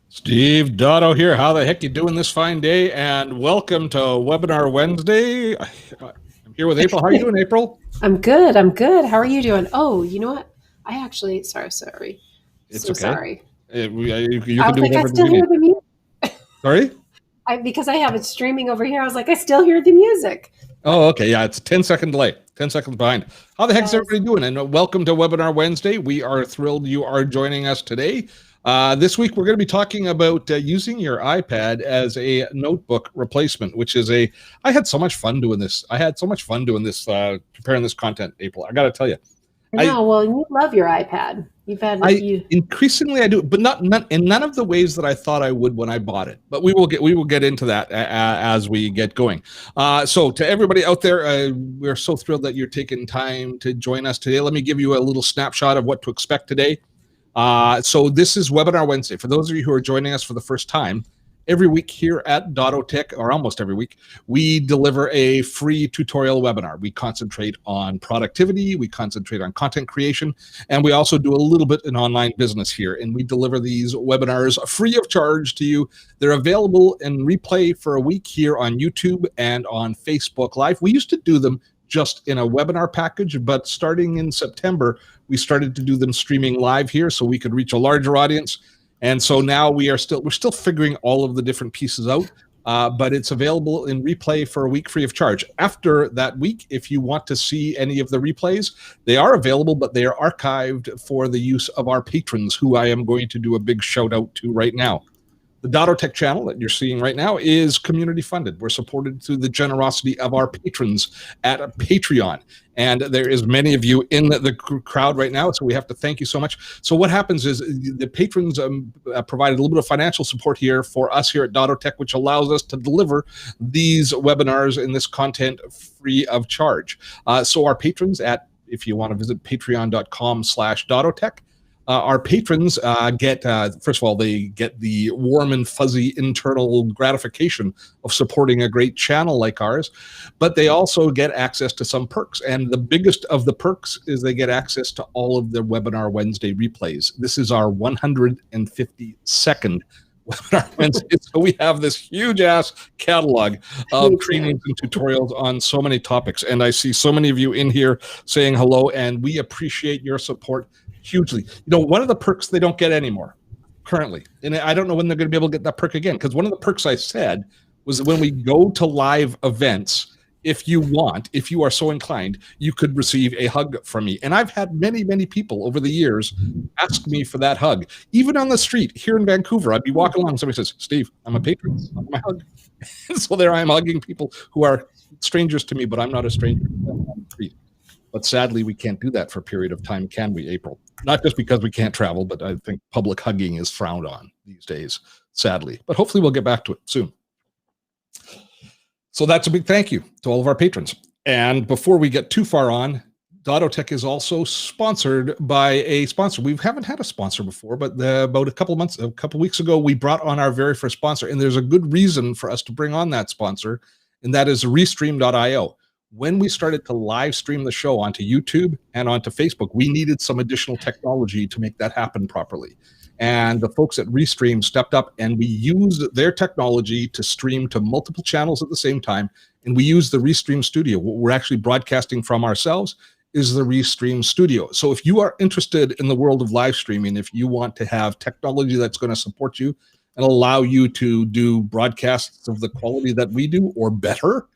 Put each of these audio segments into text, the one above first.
Steve Dotto here. How the heck you doing this fine day? And welcome to Webinar Wednesday. I'm here with April. How are you doing, April? I'm good. How are you doing? Oh, you know what? I actually, sorry. It's so okay. Sorry. You can I was do like, I whatever still you hear need. the music. Sorry? Because I have it streaming over here. I was like, I still hear the music. Oh, okay. Yeah, it's a 10-second delay. 10 seconds behind. How the heck is everybody doing? And welcome to Webinar Wednesday. We are thrilled you are joining us today. This week, we're going to be talking about using your iPad as a notebook replacement, which is I had so much fun doing this. Preparing this content, April. I got to tell you. Well, you love your iPad. Increasingly I do, but not in none of the ways that I thought I would when I bought it. But we will get into that as we get going. So to everybody out there, we're so thrilled that you're taking time to join us today. Let me give you a little snapshot of what to expect today. So this is Webinar Wednesday. For those of you who are joining us for the first time, every week here at Dotto Tech, or almost every week, we deliver a free tutorial webinar. We concentrate on productivity, we concentrate on content creation, and we also do a little bit in online business here. And we deliver these webinars free of charge to you. They're available in replay for a week here on YouTube and on Facebook Live. We used to do them just in a webinar package, but starting in September, we started to do them streaming live here so we could reach a larger audience. And so now we're still figuring all of the different pieces out, but it's available in replay for a week free of charge. After that week, if you want to see any of the replays, they are available, but they are archived for the use of our patrons, who I am going to do a big shout out to right now. The Dotto Tech channel that you're seeing right now is community funded. We're supported through the generosity of our patrons at Patreon. And there is many of you in the crowd right now, so we have to thank you so much. So what happens is the patrons provide a little bit of financial support here for us here at Dotto Tech, which allows us to deliver these webinars and this content free of charge. So our patrons if you want to visit patreon.com/DottoTech, our patrons get, first of all, they get the warm and fuzzy internal gratification of supporting a great channel like ours, but they also get access to some perks. And the biggest of the perks is they get access to all of the Webinar Wednesday replays. This is our 152nd Webinar Wednesday. So we have this huge ass catalog of trainings and tutorials on so many topics. And I see so many of you in here saying hello, and we appreciate your support hugely. One of the perks they don't get anymore currently, and I don't know when they're going to be able to get that perk again, because one of the perks I said was that when we go to live events, if you are so inclined, you could receive a hug from me. And I've had many people over the years ask me for that hug. Even on the street here in Vancouver, I'd be walking along, somebody says, Steve, I'm a patron, hug my hug. So there I am hugging people who are strangers to me, but I'm not a stranger to them on the street. But sadly, we can't do that for a period of time, can we, April? Not just because we can't travel, but I think public hugging is frowned on these days, sadly. But hopefully we'll get back to it soon. So that's a big thank you to all of our patrons. And before we get too far on, Dotto Tech is also sponsored by a sponsor. We haven't had a sponsor before, but about a couple weeks ago, we brought on our very first sponsor. And there's a good reason for us to bring on that sponsor, and that is Restream.io. When we started to live stream the show onto YouTube and onto Facebook, we needed some additional technology to make that happen properly. And the folks at Restream stepped up, and we used their technology to stream to multiple channels at the same time. And we used the Restream Studio. What we're actually broadcasting from ourselves is the Restream Studio. So if you are interested in the world of live streaming, if you want to have technology that's going to support you and allow you to do broadcasts of the quality that we do or better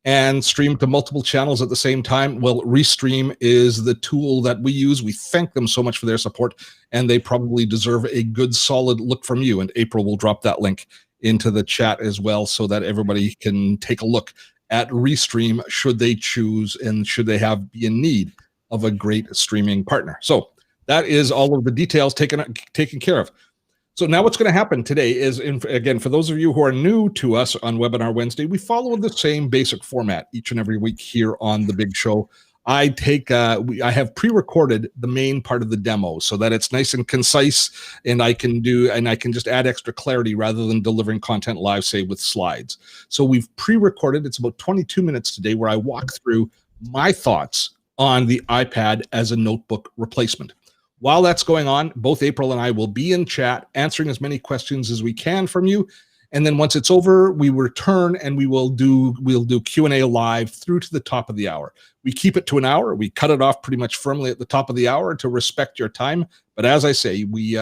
and stream to multiple channels at the same time. Well, Restream is the tool that we use. We thank them so much for their support, and they probably deserve a good, solid look from you. And April will drop that link into the chat as well so that everybody can take a look at Restream should they choose and should they be in need of a great streaming partner. So that is all of the details taken care of. So now what's going to happen today is, again, for those of you who are new to us on Webinar Wednesday, we follow the same basic format each and every week here on the big show. I have pre-recorded the main part of the demo so that it's nice and concise, and I can just add extra clarity rather than delivering content live, say with slides. So we've pre-recorded, it's about 22 minutes today, where I walk through my thoughts on the iPad as a notebook replacement. While that's going on, both April and I will be in chat answering as many questions as we can from you. And then once it's over, we return and we'll do Q&A live through to the top of the hour. We keep it to an hour. We cut it off pretty much firmly at the top of the hour to respect your time. But as I say, the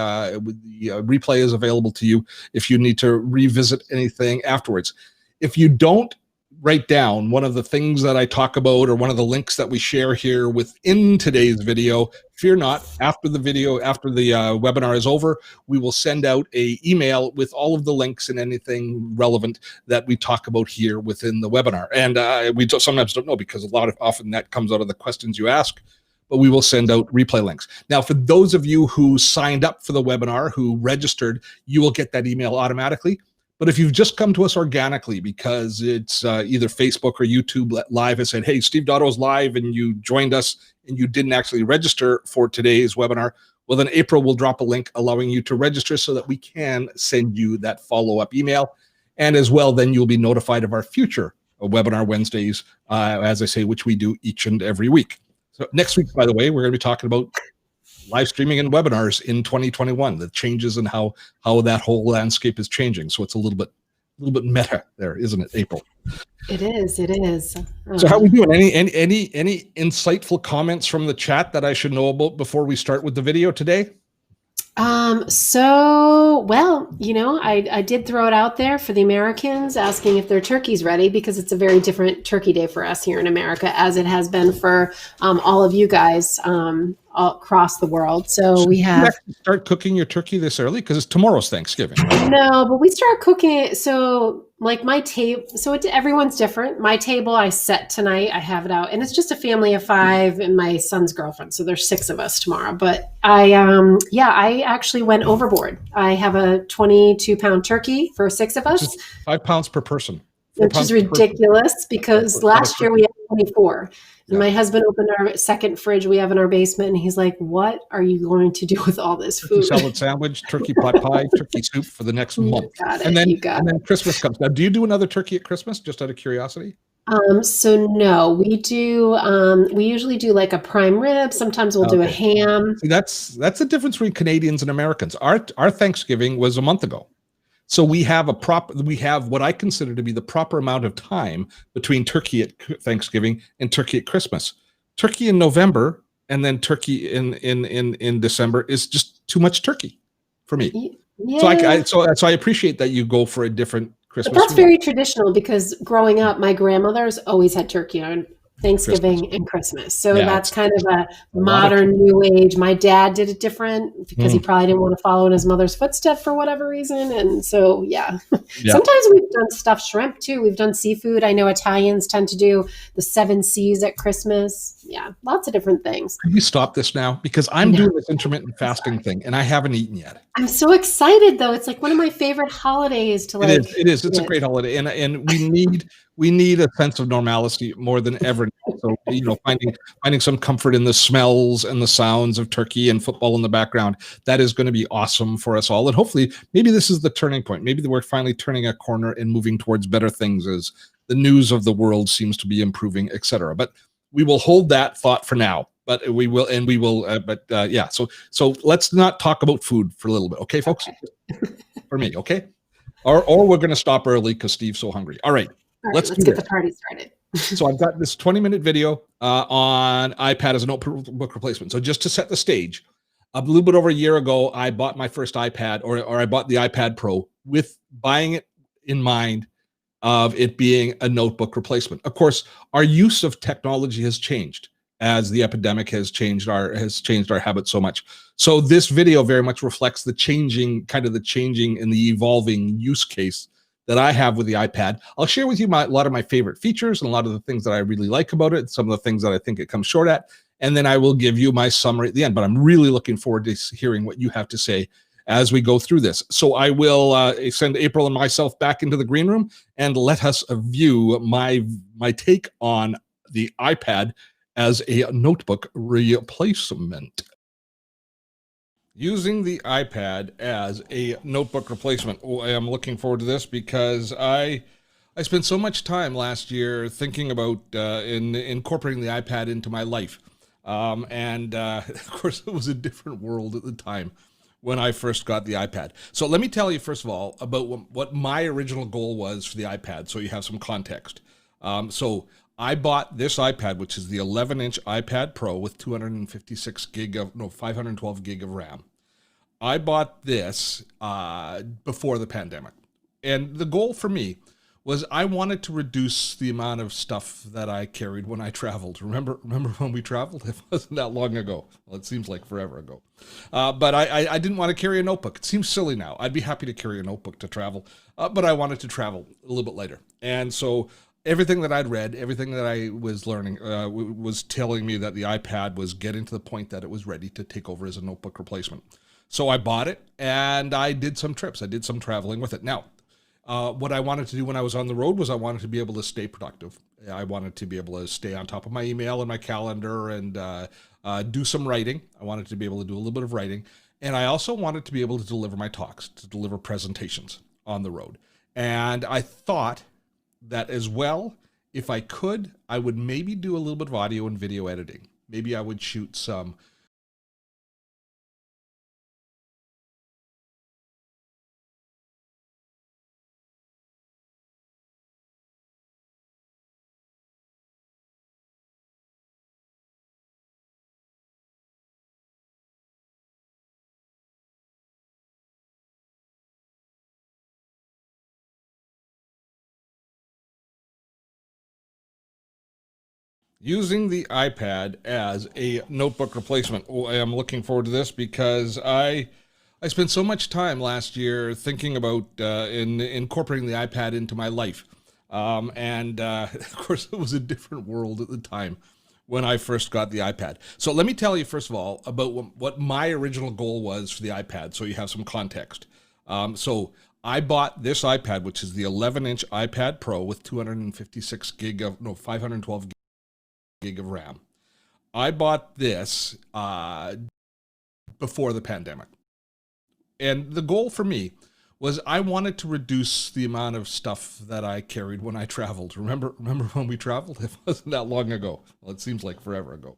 replay is available to you if you need to revisit anything afterwards. If you don't write down one of the things that I talk about or one of the links that we share here within today's video, fear not. After the webinar is over, we will send out an email with all of the links and anything relevant that we talk about here within the webinar. And we sometimes don't know because often that comes out of the questions you ask, but we will send out replay links. Now, for those of you who signed up for the webinar, who registered, you will get that email automatically. But if you've just come to us organically because it's either Facebook or YouTube live and said, hey, Steve Dotto's live, and you joined us and you didn't actually register for today's webinar, well, then April will drop a link allowing you to register so that we can send you that follow-up email. And as well, then you'll be notified of our future Webinar Wednesdays, as I say, which we do each and every week. So next week, by the way, we're going to be talking about live streaming and webinars in 2021, the changes and how that whole landscape is changing. So it's a little bit meta there, isn't it, April? It is. So how are we doing? Any insightful comments from the chat that I should know about before we start with the video today? Well, I did throw it out there for the Americans, asking if their turkey's ready, because it's a very different turkey day for us here in America, as it has been for all of you guys all across the world. So we have. You start cooking your turkey this early because it's tomorrow's Thanksgiving. No, but we start cooking it. So like my table, everyone's different. My table I set tonight, I have it out, and it's just a family of 5 and my son's girlfriend. So there's 6 of us tomorrow. But I actually went overboard. I have a 22-pound turkey for 6 of us. Just 5 pounds per person. Which is ridiculous because last year we had 24. And my husband opened our second fridge we have in our basement, and he's like, what are you going to do with all this food? Turkey salad sandwich, turkey pot pie, turkey soup for the next month. And then Christmas comes. Now, do you do another turkey at Christmas, just out of curiosity? So no, we do, we usually do like a prime rib. Sometimes we'll do a ham. See, that's the difference between Canadians and Americans. Our Thanksgiving was a month ago. So we have what I consider to be the proper amount of time between turkey at Thanksgiving and turkey at Christmas. Turkey in November and then turkey in December is just too much turkey for me. Yeah. So I appreciate that you go for a different Christmas. But that's very traditional, because growing up, my grandmother's always had turkey on Thanksgiving and Christmas. So that's kind of a modern new age. My dad did it different because he probably didn't want to follow in his mother's footsteps for whatever reason. And so, sometimes we've done stuffed shrimp too. We've done seafood. I know Italians tend to do the 7 C's at Christmas. Yeah, lots of different things. Can we stop this now? Because I'm doing this intermittent fasting thing and I haven't eaten yet. I'm so excited though. It's like one of my favorite holidays to like. It is. It's a great holiday. And we need a sense of normalcy more than ever. So, finding some comfort in the smells and the sounds of turkey and football in the background, that is going to be awesome for us all. And hopefully, maybe this is the turning point. Maybe we're finally turning a corner and moving towards better things as the news of the world seems to be improving, etc. But we will hold that thought for now. But we will. So let's not talk about food for a little bit, okay, folks? Okay. For me, okay? Or we're going to stop early because Steve's so hungry. All right. Let's get the party started. So I've got this 20-minute video on iPad as a notebook replacement. So just to set the stage, a little bit over a year ago, I bought my first iPad, or I bought the iPad Pro with buying it in mind of it being a notebook replacement. Of course, our use of technology has changed as the epidemic has changed our habits so much. So this video very much reflects the changing and the evolving use case that I have with the iPad. I'll share with you a lot of my favorite features and a lot of the things that I really like about it, some of the things that I think it comes short at, and then I will give you my summary at the end. But I'm really looking forward to hearing what you have to say as we go through this. So I will send April and myself back into the green room and let us view my take on the iPad as a notebook replacement. Using the iPad as a notebook replacement. Oh, I am looking forward to this because I spent so much time last year thinking about incorporating the iPad into my life. Of course, it was a different world at the time when I first got the iPad. So let me tell you, first of all, about what my original goal was for the iPad, so you have some context. So I bought this iPad, which is the 11-inch iPad Pro with 512 gig of RAM. I bought this before the pandemic. And the goal for me was I wanted to reduce the amount of stuff that I carried when I traveled. Remember when we traveled? It wasn't that long ago. Well, it seems like forever ago. But I didn't want to carry a notebook. It seems silly now. I'd be happy to carry a notebook to travel, but I wanted to travel a little bit later. And so everything that I'd read, everything that I was learning was telling me that the iPad was getting to the point that it was ready to take over as a notebook replacement. So I bought it and I did some trips. I did some traveling with it. Now, what I wanted to do when I was on the road was I wanted to be able to stay productive. I wanted to be able to stay on top of my email and my calendar and do some writing. I wanted to be able to do a little bit of writing. And I also wanted to be able to deliver my talks, to deliver presentations on the road. And I thought that as well, if I could, I would maybe do a little bit of audio and video editing. Maybe I would shoot some using the iPad as a notebook replacement. Oh, I am looking forward to this because I spent so much time last year thinking about incorporating the iPad into my life. Of course, it was a different world at the time when I first got the iPad. So let me tell you, first of all, about what my original goal was for the iPad, so you have some context. So I bought this iPad, which is the 11-inch iPad Pro with 512 gig of RAM. I bought this before the pandemic. And the goal for me was I wanted to reduce the amount of stuff that I carried when I traveled. Remember when we traveled? It wasn't that long ago. Well, it seems like forever ago.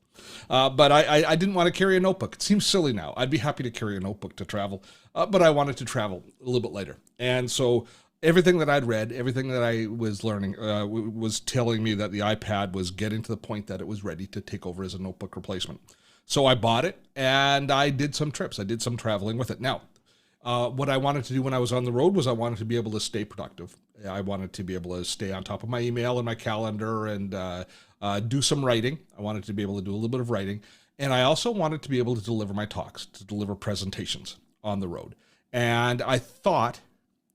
But I didn't want to carry a notebook. It seems silly now. I'd be happy to carry a notebook to travel, but I wanted to travel a little bit later. And so everything that I'd read, everything that I was learning was telling me that the iPad was getting to the point that it was ready to take over as a notebook replacement. So I bought it and I did some trips. I did some traveling with it. Now, what I wanted to do when I was on the road was I wanted to be able to stay productive. I wanted to be able to stay on top of my email and my calendar and do some writing. I wanted to be able to do a little bit of writing. And I also wanted to be able to deliver my talks, to deliver presentations on the road. And I thought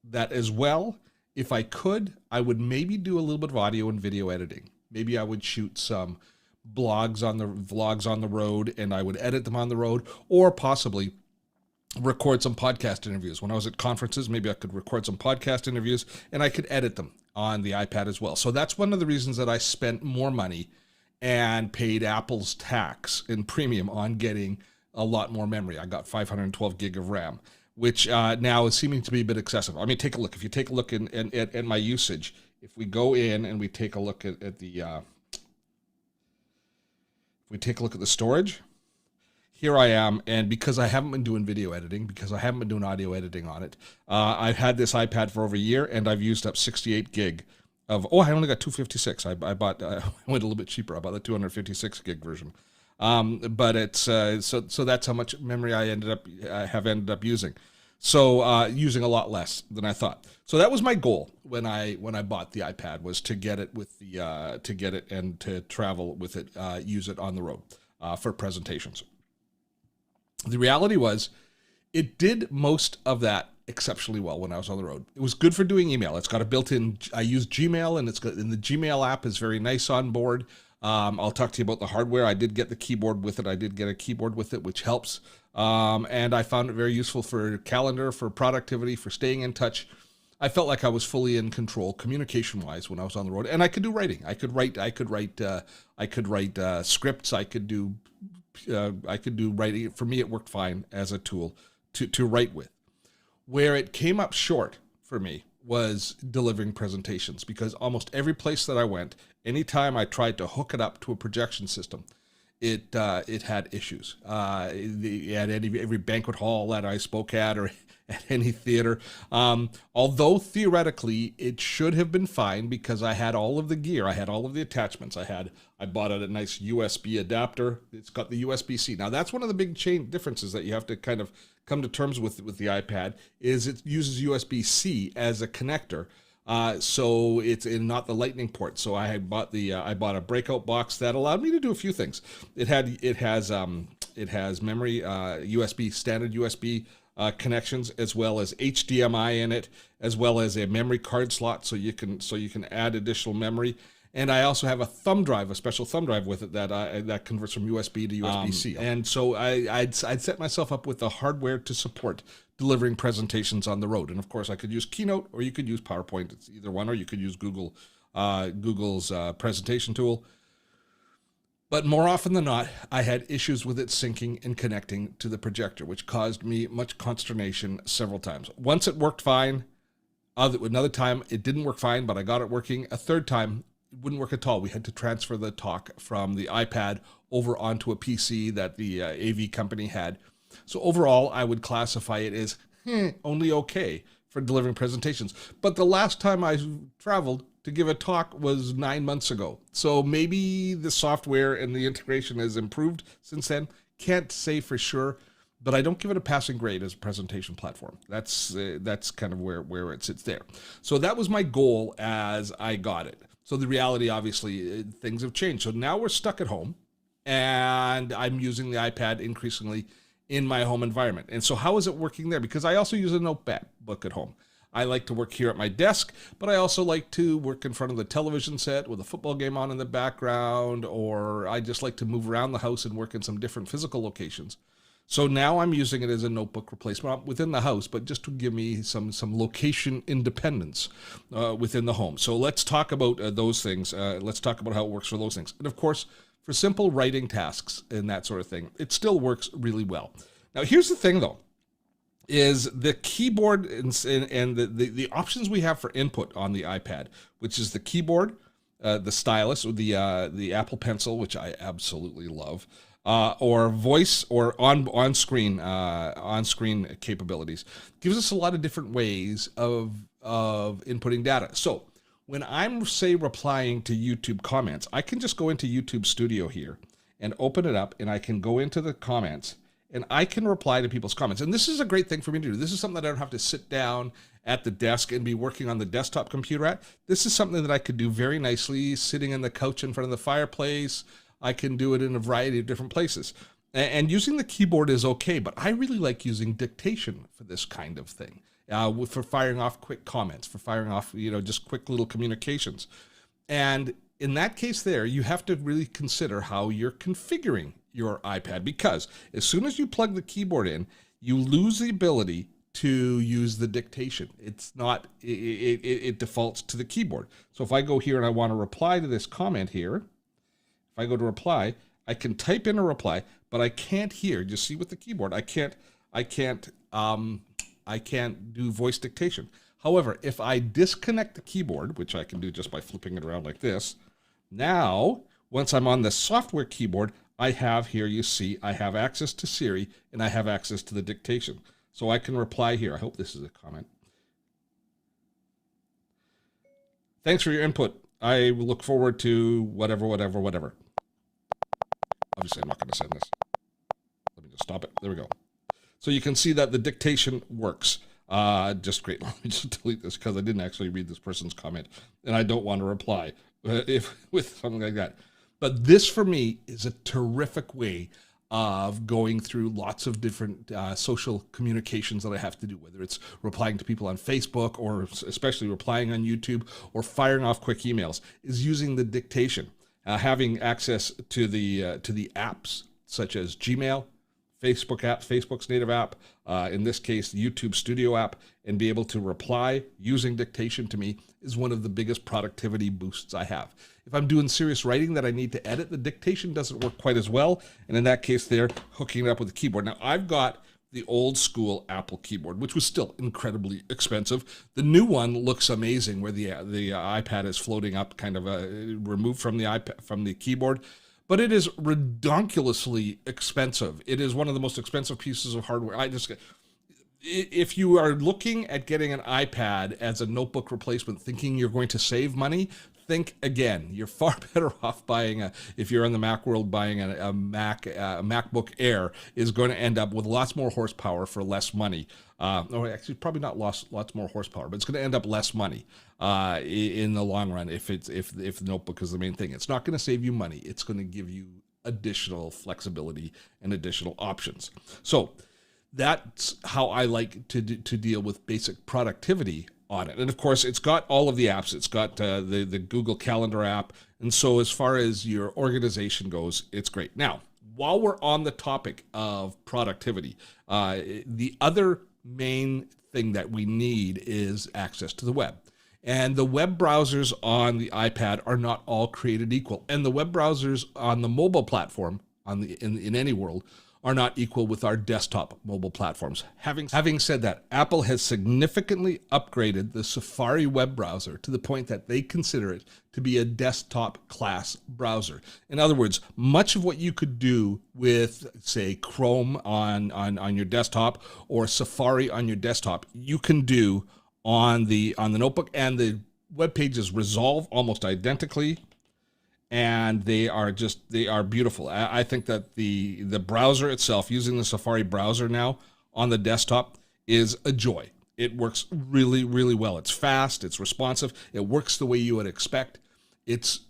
that as well, if I could, I would maybe do a little bit of audio and video editing. Maybe I would shoot some vlogs on the road and I would edit them on the road, or possibly record some podcast interviews. When I was at conferences, maybe I could record some podcast interviews and I could edit them on the iPad as well. So that's one of the reasons that I spent more money and paid Apple's tax and premium on getting a lot more memory. I got 512 gig of RAM, which now is seeming to be a bit excessive. I mean, take a look. If you take a look at my usage, if we go in and we take a look at the storage, here I am, and because I haven't been doing video editing, because I haven't been doing audio editing on it, I've had this iPad for over a year, and I've used up 68 gig of, I only got 256. I went a little bit cheaper. I bought the 256 gig version. But it's, so that's how much memory I have ended up using. So using a lot less than I thought. So that was my goal when I bought the iPad, was to get it with the to get it and to travel with it, use it on the road for presentations. The reality was, it did most of that exceptionally well when I was on the road. It was good for doing email. It's got a built-in. I use Gmail, and the Gmail app is very nice on board. I'll talk to you about the hardware. I did get the keyboard with it. I did get a keyboard with it, which helps. And I found it very useful for calendar, for productivity, for staying in touch. I felt like I was fully in control communication-wise when I was on the road, and I could do writing. I could write scripts. I could do writing. For me, it worked fine as a tool to write with. Where it came up short for me was delivering presentations, because almost every place that I went, anytime I tried to hook it up to a projection system, it had issues. At every banquet hall that I spoke at, or at any theater, although theoretically it should have been fine, because I had all of the gear, I had all of the attachments. I bought a nice USB adapter. It's got the USB-C. Now that's one of the big differences that you have to kind of come to terms with the iPad, is it uses USB-C as a connector. So it's not the Lightning port. So I bought a breakout box that allowed me to do a few things. It has memory, USB, standard USB connections, as well as HDMI in it, as well as a memory card slot, so you can add additional memory. And I also have a special thumb drive with it that converts from USB to USB-C. And so I'd set myself up with the hardware to support delivering presentations on the road. And of course, I could use Keynote, or you could use PowerPoint. It's either one, or you could use Google's presentation tool. But more often than not, I had issues with it syncing and connecting to the projector, which caused me much consternation several times. Once it worked fine. Another time it didn't work fine, but I got it working. A third time, it wouldn't work at all. We had to transfer the talk from the iPad over onto a PC that the AV company had. So overall, I would classify it as only okay for delivering presentations. But the last time I traveled to give a talk was 9 months ago. So maybe the software and the integration has improved since then. Can't say for sure, but I don't give it a passing grade as a presentation platform. That's kind of where it sits there. So that was my goal as I got it. So the reality, obviously, things have changed. So now we're stuck at home, and I'm using the iPad increasingly in my home environment. And so how is it working there? Because I also use a notebook at home. I like to work here at my desk, but I also like to work in front of the television set with a football game on in the background, or I just like to move around the house and work in some different physical locations. So now I'm using it as a notebook replacement within the house, but just to give me some location independence within the home. So let's talk about those things. Let's talk about how it works for those things. And of course, for simple writing tasks and that sort of thing, it still works really well. Now, here's the thing, though, is the keyboard and the options we have for input on the iPad, which is the keyboard, the stylus, or the Apple Pencil, which I absolutely love, or voice, or on-screen capabilities, gives us a lot of different ways of inputting data. So when I'm, say, replying to YouTube comments, I can just go into YouTube Studio here and open it up, and I can go into the comments, and I can reply to people's comments. And this is a great thing for me to do. This is something that I don't have to sit down at the desk and be working on the desktop computer at. This is something that I could do very nicely sitting on the couch in front of the fireplace. I can do it in a variety of different places. And using the keyboard is okay, but I really like using dictation for this kind of thing, for firing off quick comments, for firing off, just quick little communications. And in that case there, you have to really consider how you're configuring your iPad, because as soon as you plug the keyboard in, you lose the ability to use the dictation. It's not, it defaults to the keyboard. So if I go here and I want to reply to this comment here, if I go to reply, I can type in a reply, but I can't hear. Just see with the keyboard, I can't do voice dictation. However, if I disconnect the keyboard, which I can do just by flipping it around like this, now, once I'm on the software keyboard, I have here, you see, I have access to Siri, and I have access to the dictation. So I can reply here. I hope this is a comment. Thanks for your input. I look forward to whatever. Obviously, I'm not going to send this. Let me just stop it. There we go. So you can see that the dictation works. Just great. Let me just delete this because I didn't actually read this person's comment, and I don't want to reply with something like that. But this, for me, is a terrific way of going through lots of different social communications that I have to do, whether it's replying to people on Facebook or especially replying on YouTube or firing off quick emails, is using the dictation. Having access to the apps such as Gmail, Facebook app, Facebook's native app, in this case, the YouTube Studio app, and be able to reply using dictation, to me is one of the biggest productivity boosts I have. If I'm doing serious writing that I need to edit, the dictation doesn't work quite as well. And in that case, they're hooking it up with the keyboard. Now, I've got the old school Apple keyboard, which was still incredibly expensive. The new one looks amazing, where the iPad is floating up, kind of removed from the iPad, from the keyboard. But it is redonkulously expensive. It is one of the most expensive pieces of hardware. If you are looking at getting an iPad as a notebook replacement, thinking you're going to save money, think again. You're far better off buying if you're in the Mac world, buying a MacBook Air is going to end up with lots more horsepower for less money. Or actually, probably not lots more horsepower, but it's going to end up less money in the long run if the notebook is the main thing. It's not going to save you money. It's going to give you additional flexibility and additional options. So that's how I like to deal with basic productivity on it. And of course, it's got all of the apps. It's got the Google Calendar app. And so as far as your organization goes, it's great. Now, while we're on the topic of productivity, the other main thing that we need is access to the web. And the web browsers on the iPad are not all created equal. And the web browsers on the mobile platform, in any world, are not equal with our desktop mobile platforms. Having said that, Apple has significantly upgraded the Safari web browser to the point that they consider it to be a desktop class browser. In other words, much of what you could do with, say, Chrome on your desktop or Safari on your desktop, you can do on the notebook, and the web pages resolve almost identically. And they are beautiful. I think that the browser itself, using the Safari browser now on the desktop, is a joy. It works really, really well. It's fast, it's responsive, it works the way you would expect. It's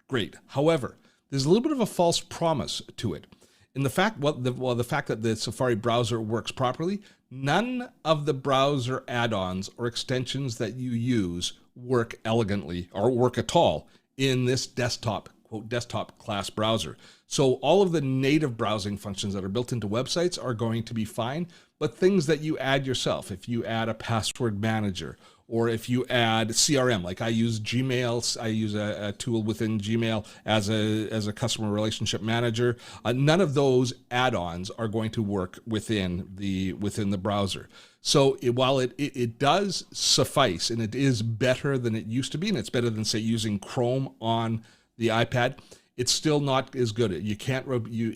great. However, there's a little bit of a false promise to it. In the fact, the fact that the Safari browser works properly, none of the browser add-ons or extensions that you use work elegantly or work at all in this desktop, quote, desktop class browser. So all of the native browsing functions that are built into websites are going to be fine, but things that you add yourself, if you add a password manager, or if you add CRM, like I use Gmail, I use a tool within Gmail as a customer relationship manager, none of those add-ons are going to work within the browser. So while it does suffice, and it is better than it used to be, and it's better than, say, using Chrome on the iPad, it's still not as good. You can't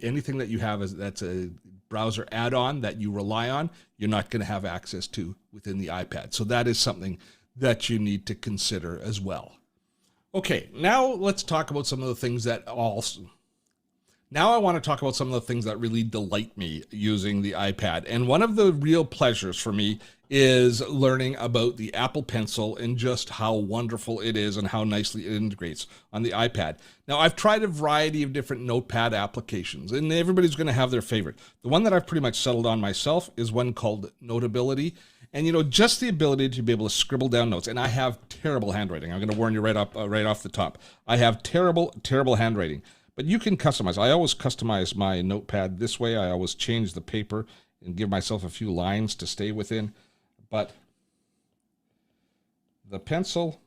anything that you have that's a browser add-on that you rely on, you're not going to have access to within the iPad. So that is something that you need to consider as well. Okay, now let's talk about some of the things that Now I want to talk about some of the things that really delight me using the iPad. And one of the real pleasures for me is learning about the Apple Pencil and just how wonderful it is and how nicely it integrates on the iPad. Now, I've tried a variety of different Notepad applications, and everybody's going to have their favorite. The one that I've pretty much settled on myself is one called Notability. And, just the ability to be able to scribble down notes. And I have terrible handwriting. I'm going to warn you right off the top. I have terrible, terrible handwriting. But you can customize. I always customize my notepad this way. I always change the paper and give myself a few lines to stay within. But the pencil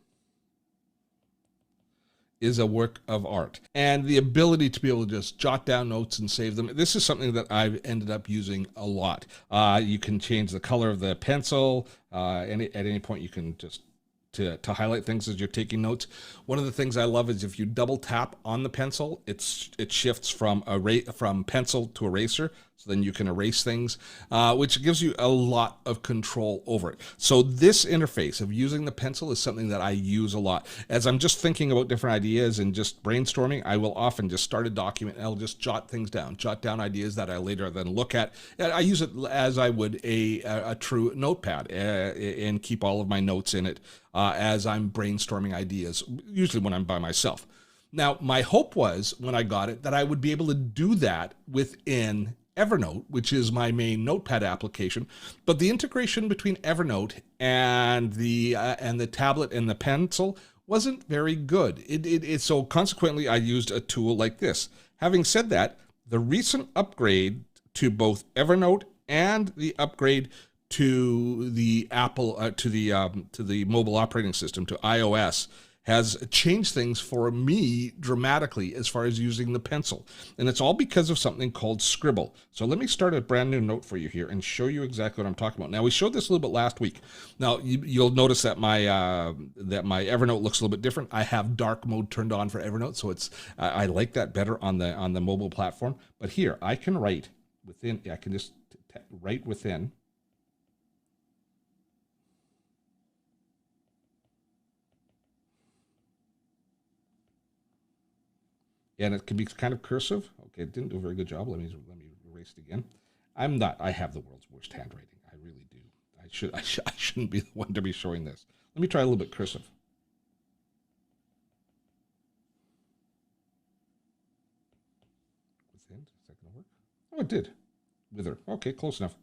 is a work of art. And the ability to be able to just jot down notes and save them, this is something that I've ended up using a lot. You can change the color of the pencil. At any point you can just to highlight things as you're taking notes. One of the things I love is if you double tap on the pencil, it shifts from pencil to eraser, so then you can erase things, which gives you a lot of control over it. So this interface of using the pencil is something that I use a lot. As I'm just thinking about different ideas and just brainstorming, I will often just start a document and I'll just jot things down, jot down ideas that I later then look at. And I use it as I would a true notepad, and keep all of my notes in it as I'm brainstorming ideas, usually when I'm by myself. Now, my hope was when I got it that I would be able to do that within Evernote, which is my main Notepad application, but the integration between Evernote and the tablet and the pencil wasn't very good. So consequently, I used a tool like this. Having said that, the recent upgrade to both Evernote and the upgrade to the Apple to the mobile operating system, to iOS, has changed things for me dramatically as far as using the pencil. And it's all because of something called Scribble. So let me start a brand new note for you here and show you exactly what I'm talking about. Now, we showed this a little bit last week. Now, you'll notice that my Evernote looks a little bit different. I have dark mode turned on for Evernote, so I like that better on the mobile platform. But here, I can write within, I can just write within. And it can be kind of cursive. Okay, it didn't do a very good job. Let me erase it again. I have the world's worst handwriting. I really do. I shouldn't be the one to be showing this. Let me try a little bit cursive. Within, is that going to work? Oh, it did. Wither. Okay, close enough.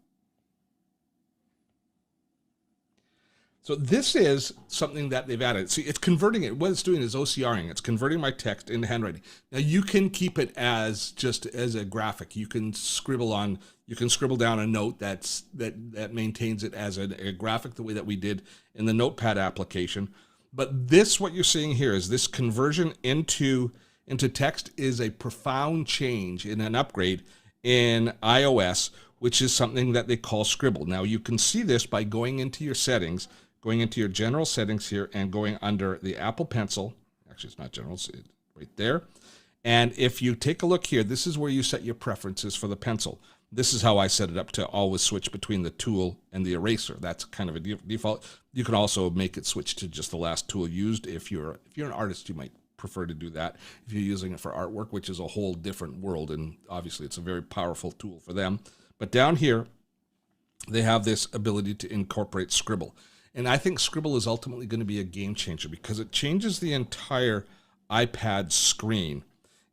So this is something that they've added. See, it's converting it. What it's doing is OCRing. It's converting my text into handwriting. Now you can keep it as just as a graphic. You can scribble down a note that maintains it as a graphic the way that we did in the Notepad application. But this, what you're seeing here, is this conversion into text is a profound change in an upgrade in iOS, which is something that they call Scribble. Now you can see this by going into your settings, going into your general settings here and going under the Apple Pencil. Actually, it's not general, it's right there. And if you take a look here, this is where you set your preferences for the pencil. This is how I set it up to always switch between the tool and the eraser. That's kind of a default. You can also make it switch to just the last tool used. If you're an artist, you might prefer to do that. If you're using it for artwork, which is a whole different world, and obviously it's a very powerful tool for them. But down here, they have this ability to incorporate Scribble. And I think Scribble is ultimately going to be a game changer because it changes the entire iPad screen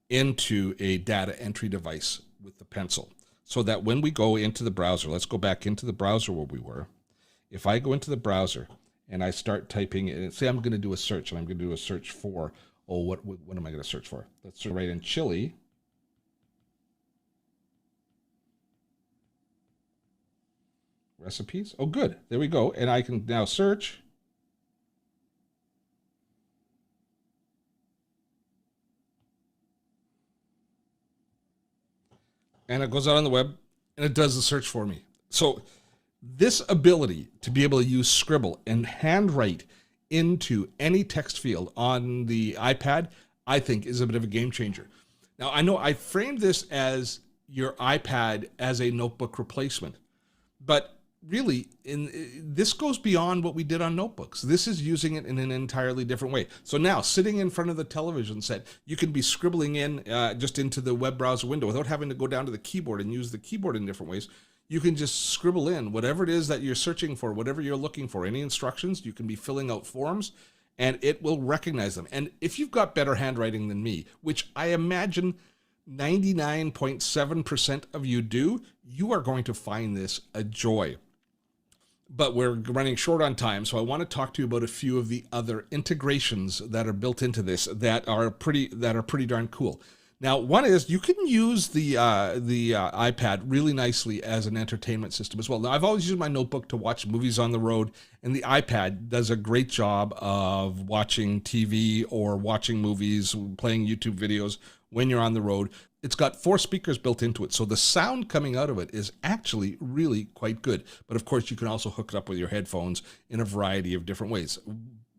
into a data entry device with the pencil. So that when we go into the browser, let's go back into the browser where we were. If I go into the browser and I start typing, and say I'm going to do a search, and I'm going to do a search for, what am I going to search for? Let's write in chili. Recipes. Oh, good. There we go. And I can now search. And it goes out on the web and it does the search for me. So this ability to be able to use Scribble and handwrite into any text field on the iPad, I think is a bit of a game changer. Now, I know I framed this as your iPad as a notebook replacement, but really, this goes beyond what we did on notebooks. This is using it in an entirely different way. So now, sitting in front of the television set, you can be scribbling in just into the web browser window without having to go down to the keyboard and use the keyboard in different ways. You can just scribble in whatever it is that you're searching for, whatever you're looking for, any instructions. You can be filling out forms, and it will recognize them. And if you've got better handwriting than me, which I imagine 99.7% of you do, you are going to find this a joy. But we're running short on time, so I want to talk to you about a few of the other integrations that are built into this that are pretty darn cool. Now, one is you can use the iPad really nicely as an entertainment system as well. Now, I've always used my notebook to watch movies on the road, and the iPad does a great job of watching TV or watching movies, playing YouTube videos when you're on the road. It's got 4 speakers built into it, so the sound coming out of it is actually really quite good. But of course, you can also hook it up with your headphones in a variety of different ways.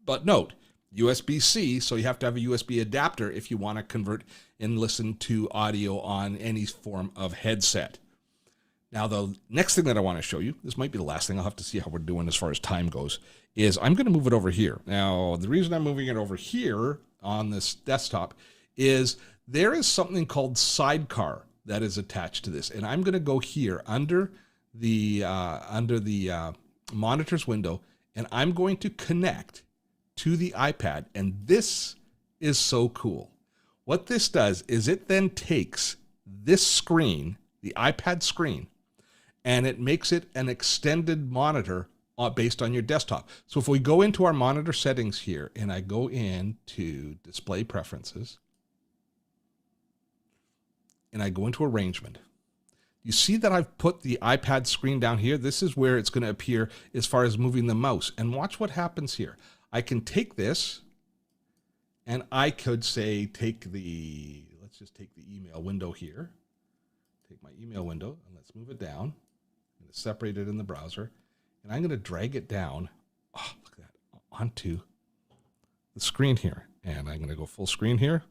But note, USB-C, so you have to have a USB adapter if you want to convert and listen to audio on any form of headset. Now, the next thing that I want to show you, this might be the last thing, I'll have to see how we're doing as far as time goes, is I'm going to move it over here. Now, the reason I'm moving it over here on this desktop is there is something called Sidecar that is attached to this. And I'm going to go here under the monitors window, and I'm going to connect to the iPad. And this is so cool. What this does is it then takes this screen, the iPad screen, and it makes it an extended monitor based on your desktop. So if we go into our monitor settings here, and I go into display preferences, and I go into arrangement, you see that I've put the iPad screen down here. This is where it's going to appear as far as moving the mouse. And watch what happens here. I can take this, and I could say let's just take the email window here. Take my email window, and let's move it down. I'm going to separate it in the browser. And I'm going to drag it down, look at that, onto the screen here. And I'm going to go full screen here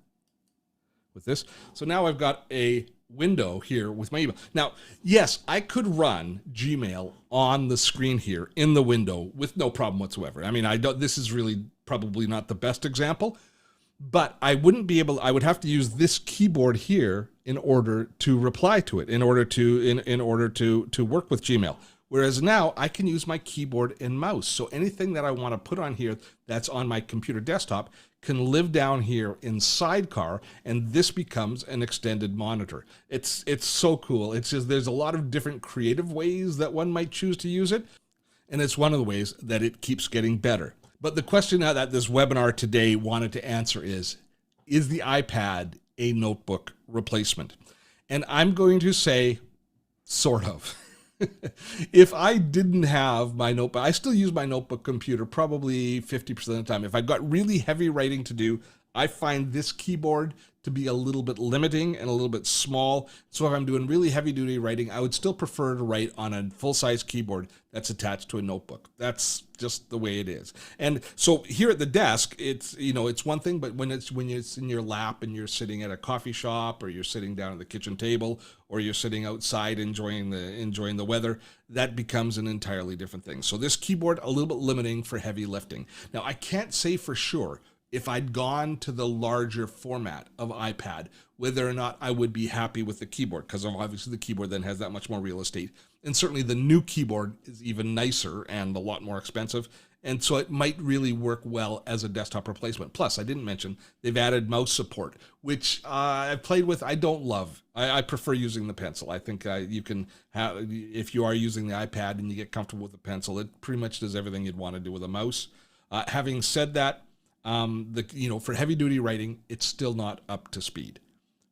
with this. So now I've got a window here with my email. Now, yes, I could run Gmail on the screen here in the window with no problem whatsoever. I mean, this is really probably not the best example, but I wouldn't be able, I would have to use this keyboard here in order to reply to it, in order to work with Gmail. Whereas now I can use my keyboard and mouse. So anything that I want to put on here that's on my computer desktop can live down here in Sidecar, and this becomes an extended monitor. It's so cool. It's just, there's a lot of different creative ways that one might choose to use it, and it's one of the ways that it keeps getting better. But the question that this webinar today wanted to answer is the iPad a notebook replacement? And I'm going to say, sort of. If I didn't have my notebook, I still use my notebook computer probably 50% of the time. If I've got really heavy writing to do, I find this keyboard to be a little bit limiting and a little bit small. So if I'm doing really heavy duty writing, I would still prefer to write on a full-size keyboard that's attached to a notebook. That's just the way it is. And so here at the desk, it's one thing, but when it's in your lap and you're sitting at a coffee shop, or you're sitting down at the kitchen table, or you're sitting outside enjoying the weather, that becomes an entirely different thing. So this keyboard, a little bit limiting for heavy lifting. Now, I can't say for sure if I'd gone to the larger format of iPad, whether or not I would be happy with the keyboard, because obviously the keyboard then has that much more real estate. And certainly the new keyboard is even nicer and a lot more expensive. And so it might really work well as a desktop replacement. Plus, I didn't mention, they've added mouse support, which I've played with. I don't love. I prefer using the pencil. I think you can have, if you are using the iPad and you get comfortable with the pencil, it pretty much does everything you'd want to do with a mouse. Having said that, for heavy duty writing, it's still not up to speed.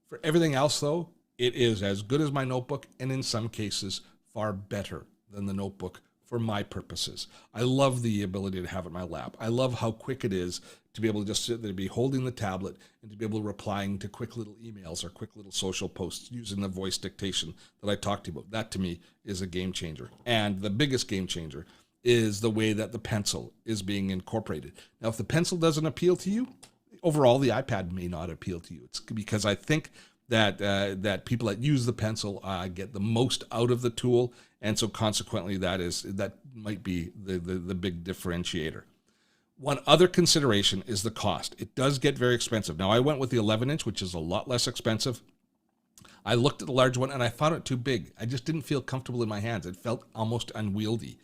For everything else, though, it is as good as my notebook, and in some cases far better than the notebook for my purposes. I love the ability to have it in my lap. I love how quick it is to be able to just sit there, be holding the tablet, and to be able to replying to quick little emails or quick little social posts using the voice dictation that I talked to you about. That to me is a game changer. And the biggest game changer is the way that the pencil is being incorporated. Now, if the pencil doesn't appeal to you, overall, the iPad may not appeal to you. It's because I think that people that use the pencil get the most out of the tool, and so consequently, that might be the big differentiator. One other consideration is the cost. It does get very expensive. Now, I went with the 11-inch, which is a lot less expensive. I looked at the large one, and I found it too big. I just didn't feel comfortable in my hands. It felt almost unwieldy.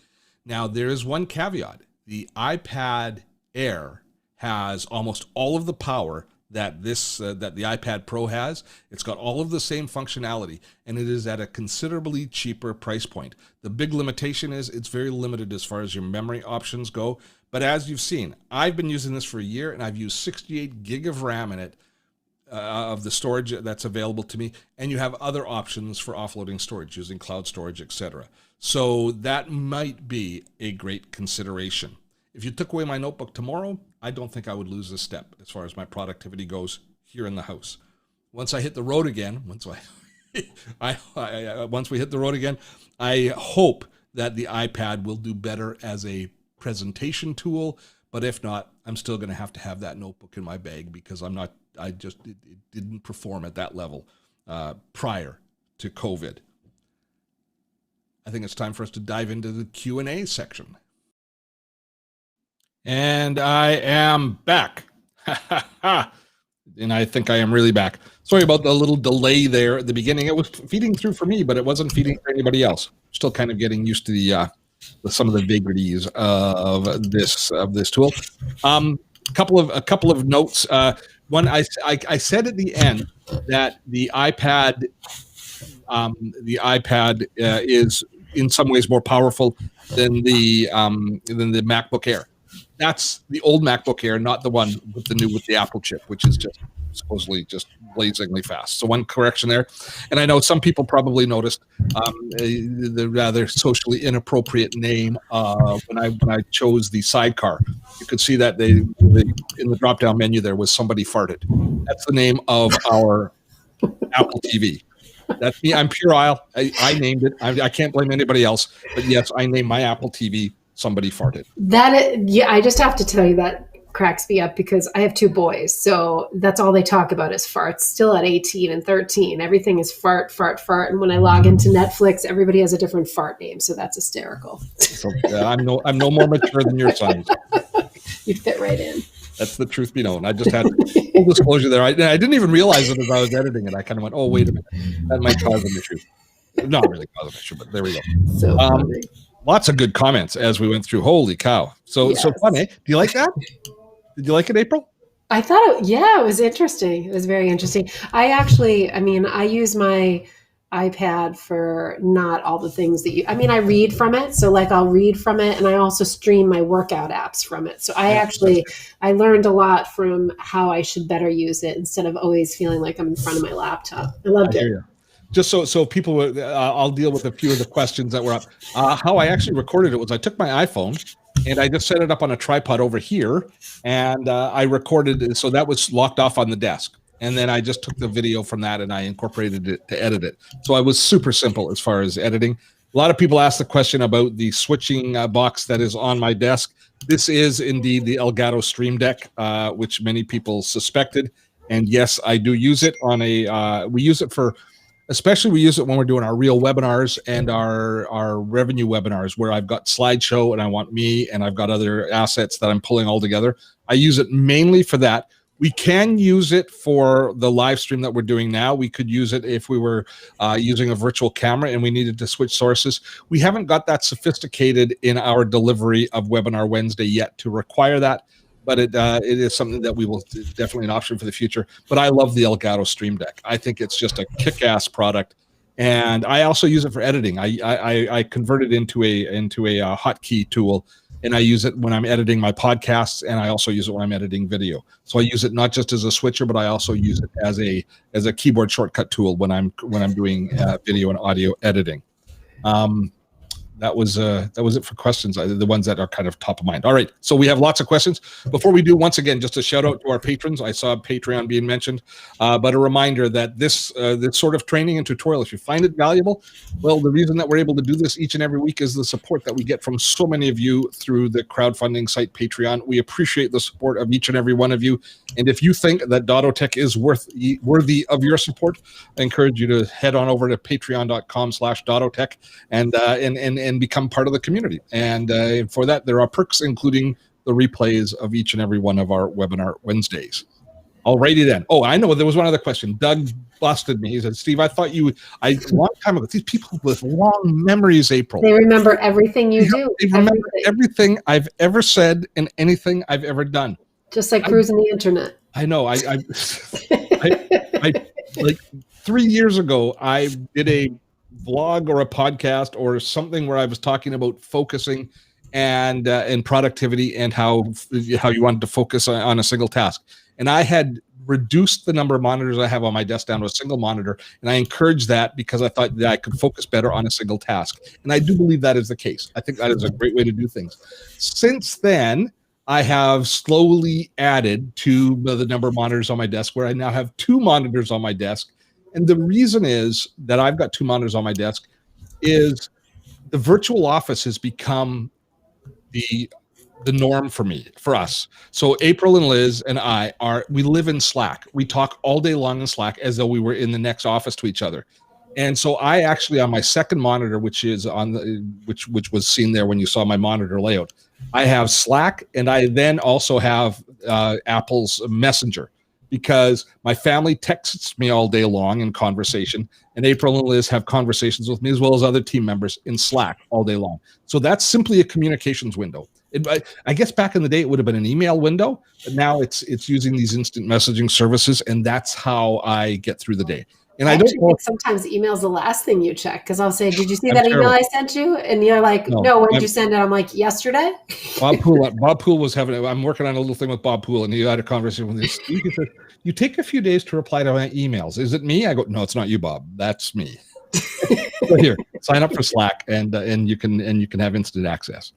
Now, there is one caveat. The iPad Air has almost all of the power that the iPad Pro has. It's got all of the same functionality, and it is at a considerably cheaper price point. The big limitation is it's very limited as far as your memory options go. But as you've seen, I've been using this for a year, and I've used 68 gig of RAM in it, of the storage that's available to me, and you have other options for offloading storage using cloud storage, etc. So that might be a great consideration. If you took away my notebook tomorrow, I don't think I would lose a step as far as my productivity goes here in the house. Once I hit the road again, once we hit the road again, I hope that the iPad will do better as a presentation tool, But if not, I'm still going to have that notebook in my bag because it didn't perform at that level prior to COVID. I think it's time for us to dive into the Q&A section. And I am back. And I think I am really back. Sorry about the little delay there at the beginning. It was feeding through for me, but it wasn't feeding for anybody else. Still kind of getting used to some of the vagaries of this tool. A couple of notes. One, I said at the end that the iPad is in some ways more powerful than the MacBook Air. That's the old MacBook Air, not the one with the Apple chip, which is just supposedly just blazingly fast. So one correction there. And I know some people probably noticed the rather socially inappropriate name when I chose the Sidecar. You could see that in the drop-down menu there was somebody farted. That's the name of our Apple TV. That's me. I'm pure Isle. I named it. I can't blame anybody else. But yes, I named my Apple TV somebody farted. I just have to tell you that cracks me up because I have 2 boys. So that's all they talk about is farts. Still at 18 and 13. Everything is fart, fart, fart. And when I log into Netflix, everybody has a different fart name. So that's hysterical. So, I'm no more mature than your sons. You'd fit right in. That's the truth be known. I just had full disclosure there. I didn't even realize it as I was editing it. I kind of went, oh, wait a minute. That might cause an issue. Not really cause an issue, but there we go. So funny. Lots of good comments as we went through. Holy cow. So fun, eh? Do you like that? Did you like it, April? I thought, it was interesting. It was very interesting. I use my iPad for not all the things that I read from it. So I'll read from it and I also stream my workout apps from it. So I learned a lot from how I should better use it instead of always feeling like I'm in front of my laptop. I loved it. Just so people, I'll deal with a few of the questions that were up. How I actually recorded it was I took my iPhone and I just set it up on a tripod over here and I recorded it. So that was locked off on the desk. And then I just took the video from that and I incorporated it to edit it. So I was super simple as far as editing. A lot of people ask the question about the switching box that is on my desk. This is indeed the Elgato Stream Deck, which many people suspected. And yes, I do use it we use it when we're doing our real webinars and our revenue webinars where I've got slideshow and I want me and I've got other assets that I'm pulling all together. I use it mainly for that. We can use it for the live stream that we're doing now. We could use it if we were using a virtual camera and we needed to switch sources. We haven't got that sophisticated in our delivery of Webinar Wednesday yet to require that, but it is something that we will definitely an option for the future. But I love the Elgato Stream Deck. I think it's just a kick-ass product. And I also use it for editing. I convert it into a hotkey tool. And I use it when I'm editing my podcasts, and I also use it when I'm editing video. So I use it not just as a switcher, but I also use it as a keyboard shortcut tool when I'm doing video and audio editing. That was it for questions, the ones that are kind of top of mind. All right, so we have lots of questions. Before we do, once again, just a shout out to our patrons. I saw Patreon being mentioned, but a reminder that this sort of training and tutorial, if you find it valuable, well, the reason that we're able to do this each and every week is the support that we get from so many of you through the crowdfunding site Patreon. We appreciate the support of each and every one of you. And if you think that Dottotech is worthy of your support, I encourage you to head on over to patreon.com/Dottotech and become part of the community. And for that, there are perks, including the replays of each and every one of our Webinar Wednesdays. Alrighty then. Oh, I know there was one other question. Doug busted me. He said, Steve, I thought a long time ago, these people with long memories, April. They remember everything you do. They remember everything I've ever said and anything I've ever done. Just like cruising the internet. I know. I like 3 years ago, I did a vlog or a podcast or something where I was talking about focusing and productivity and how you wanted to focus on a single task. And I had reduced the number of monitors I have on my desk down to a single monitor. And I encouraged that because I thought that I could focus better on a single task. And I do believe that is the case. I think that is a great way to do things. Since then, I have slowly added to the number of monitors on my desk where I now have 2 monitors on my desk. And the reason is that I've got 2 monitors on my desk is the virtual office has become the the norm for us. So April and Liz and we live in Slack. We talk all day long in Slack as though we were in the next office to each other. And so I actually, on my second monitor, which is on which was seen there when you saw my monitor layout, I have Slack, and I then also have Apple's Messenger, because my family texts me all day long in conversation, and April and Liz have conversations with me as well as other team members in Slack all day long. So that's simply a communications window. I guess back in the day it would have been an email window, but now it's using these instant messaging services, and that's how I get through the day. And I don't think sometimes email's the last thing you check, because I'll say, "Did you see that email I sent you?" And you're like, "No, when did you send it?" I'm like, "Yesterday." Bob Poole was having. I'm working on a little thing with Bob Poole, and he had a conversation with this. He said, "You take a few days to reply to my emails. Is it me?" I go, "No, it's not you, Bob. That's me." So here, sign up for Slack, and you can have instant access.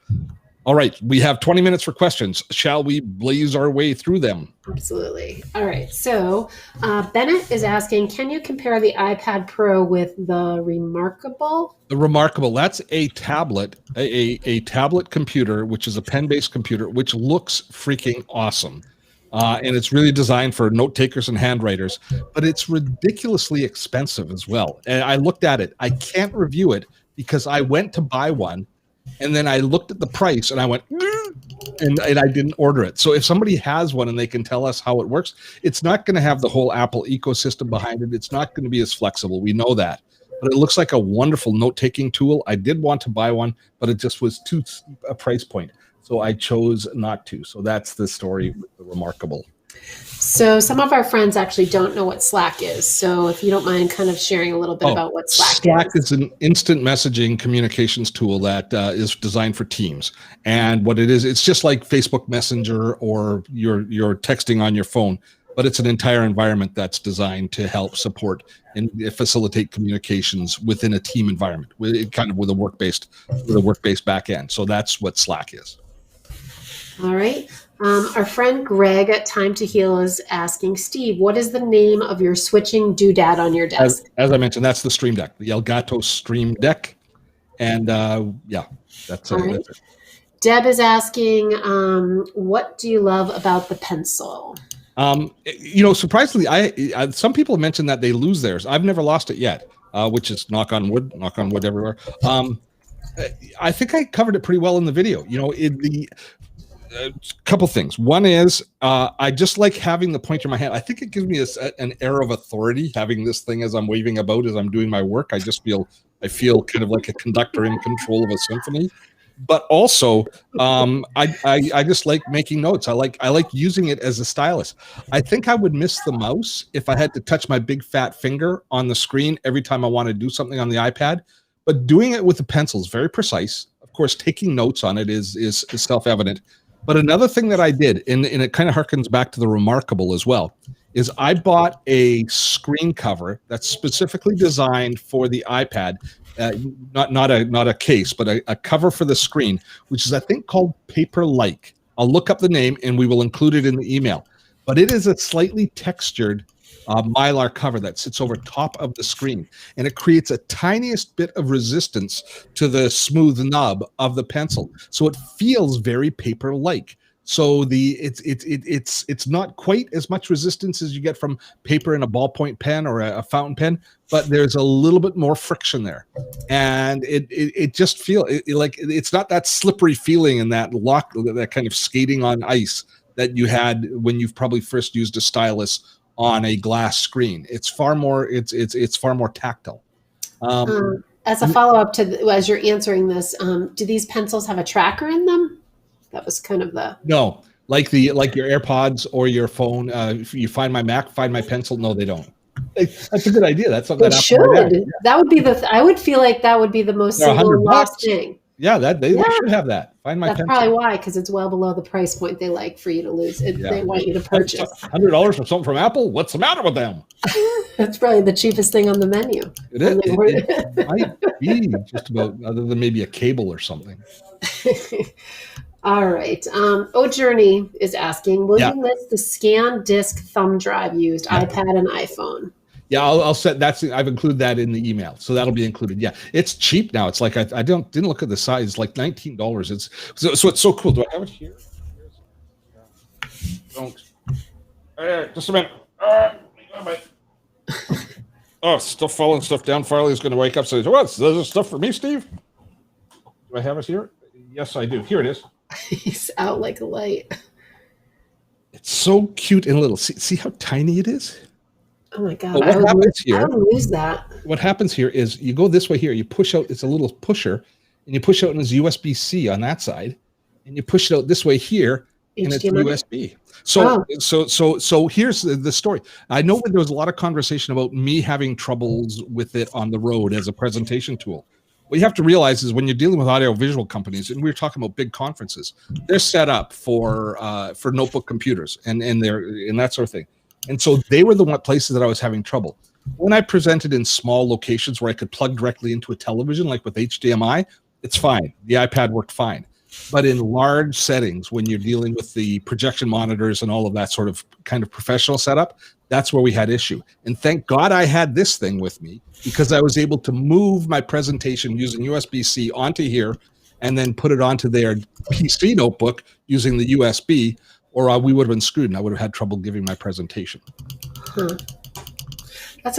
All right, we have 20 minutes for questions. Shall we blaze our way through them? Absolutely. All right. So Bennett is asking, can you compare the iPad Pro with the Remarkable? The Remarkable, that's a tablet, a tablet computer, which is a pen-based computer, which looks freaking awesome. And it's really designed for note takers and handwriters, but it's ridiculously expensive as well. And I looked at it. I can't review it because I went to buy one, and then I looked at the price and I went, and I didn't order it. So if somebody has one and they can tell us how it works, it's not going to have the whole Apple ecosystem behind it. It's not going to be as flexible. We know that. But it looks like a wonderful note-taking tool. I did want to buy one, but it just was too steep a price point. So I chose not to. So that's the story with the Remarkable. So some of our friends actually don't know what Slack is. So if you don't mind kind of sharing a little bit about what Slack is. Slack is an instant messaging communications tool that is designed for teams. And what it is, it's just like Facebook Messenger or your texting on your phone, but it's an entire environment that's designed to help support and facilitate communications within a team environment, with a work-based back end. So that's what Slack is. All right. Our friend Greg at Time to Heal is asking, Steve, what is the name of your switching doodad on your desk? As I mentioned, that's the Stream Deck, the Elgato Stream Deck. And that's it. Deb is asking, what do you love about the pencil? Surprisingly, some people have mentioned that they lose theirs. I've never lost it yet, which is knock on wood everywhere. I think I covered it pretty well in the video. Couple things. One is I just like having the pointer in my hand. I think it gives me an air of authority, having this thing as I'm waving about as I'm doing my work. I feel kind of like a conductor in control of a symphony. But also, I just like making notes. I like using it as a stylus. I think I would miss the mouse if I had to touch my big fat finger on the screen every time I want to do something on the iPad. But doing it with the pencil is very precise. Of course, taking notes on it is self-evident. But another thing that I did, and it kind of harkens back to the Remarkable as well, is I bought a screen cover that's specifically designed for the iPad, not a case, but a cover for the screen, which is, I think, called Paper-like. I'll look up the name, and we will include it in the email. But it is a slightly textured Mylar cover that sits over top of the screen, and it creates a tiniest bit of resistance to the smooth nub of the pencil, so it feels very paper-like. So it's not quite as much resistance as you get from paper in a ballpoint pen or a fountain pen, but there's a little bit more friction there, and it just feels like it's not that slippery feeling and that kind of skating on ice that you had when you've probably first used a stylus on a glass screen. It's far more tactile. As a follow-up to as you're answering this, do these pencils have a tracker in them? That was kind of no, like your AirPods or your phone. If you Find My Mac, Find My Pencil. No, they don't. That's a good idea. That's something that should. Yeah. That would be I would feel like that would be the most single lost thing. Yeah, they should have that. Find My Pencil. That's probably why, because it's well below the price point they like for you to lose. They want you to purchase. $100 for something from Apple? What's the matter with them? That's probably the cheapest thing on the menu. It might be just about, other than maybe a cable or something. All right. Journey is asking, will you list the scan disk thumb drive used, iPad and iPhone? Yeah, I'll set I've included that in the email, so that'll be included. Yeah, it's cheap now. It's like I didn't look at the size. It's like $19. It's so it's so cool. Do I have it here? Don't. Just a minute. Oh, still falling stuff down. Farley's going to wake up. So, what? Is this stuff for me, Steve? Do I have it here? Yes, I do. Here it is. He's out like a light. It's so cute and little. See how tiny it is? Oh my God. What happens here? I would lose that. What happens here is you go this way here. You push out. It's a little pusher, and you push out and it's USB-C on that side, and you push it out this way here, and it's USB. So here's the story. I know there was a lot of conversation about me having troubles with it on the road as a presentation tool. What you have to realize is when you're dealing with audio-visual companies, and we're talking about big conferences, they're set up for notebook computers and that sort of thing. And so they were the places that I was having trouble. When I presented in small locations where I could plug directly into a television, like with HDMI, it's fine. The iPad worked fine. But in large settings, when you're dealing with the projection monitors and all of that sort of kind of professional setup, that's where we had issue. And thank God I had this thing with me, because I was able to move my presentation using USB-C onto here and then put it onto their PC notebook using the USB, or we would have been screwed and I would have had trouble giving my presentation. That's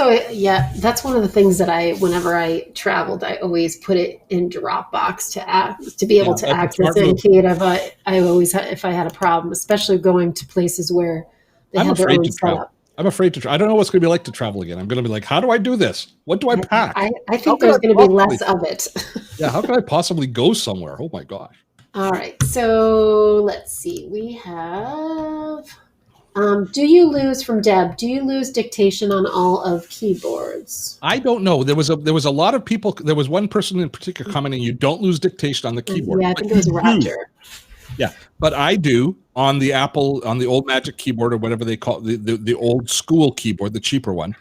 one of the things that whenever I traveled, I always put it in Dropbox to be able to access it in case if I had a problem, especially going to places where they have their own setup. I'm afraid to. I don't know what's going to be like to travel again. I'm going to be like, how do I do this? What do I pack? I think there's going to be less of it. Yeah, how can I possibly go somewhere? Oh my gosh. All right, so let's see. We have. Do you lose from Deb? Do you lose dictation on all of keyboards? I don't know. There was a lot of people. There was one person in particular commenting, you don't lose dictation on the keyboard. Yeah, I think it was Roger. Yeah, but I do on the Apple, on the old Magic keyboard or whatever they call it, the old school keyboard, the cheaper one,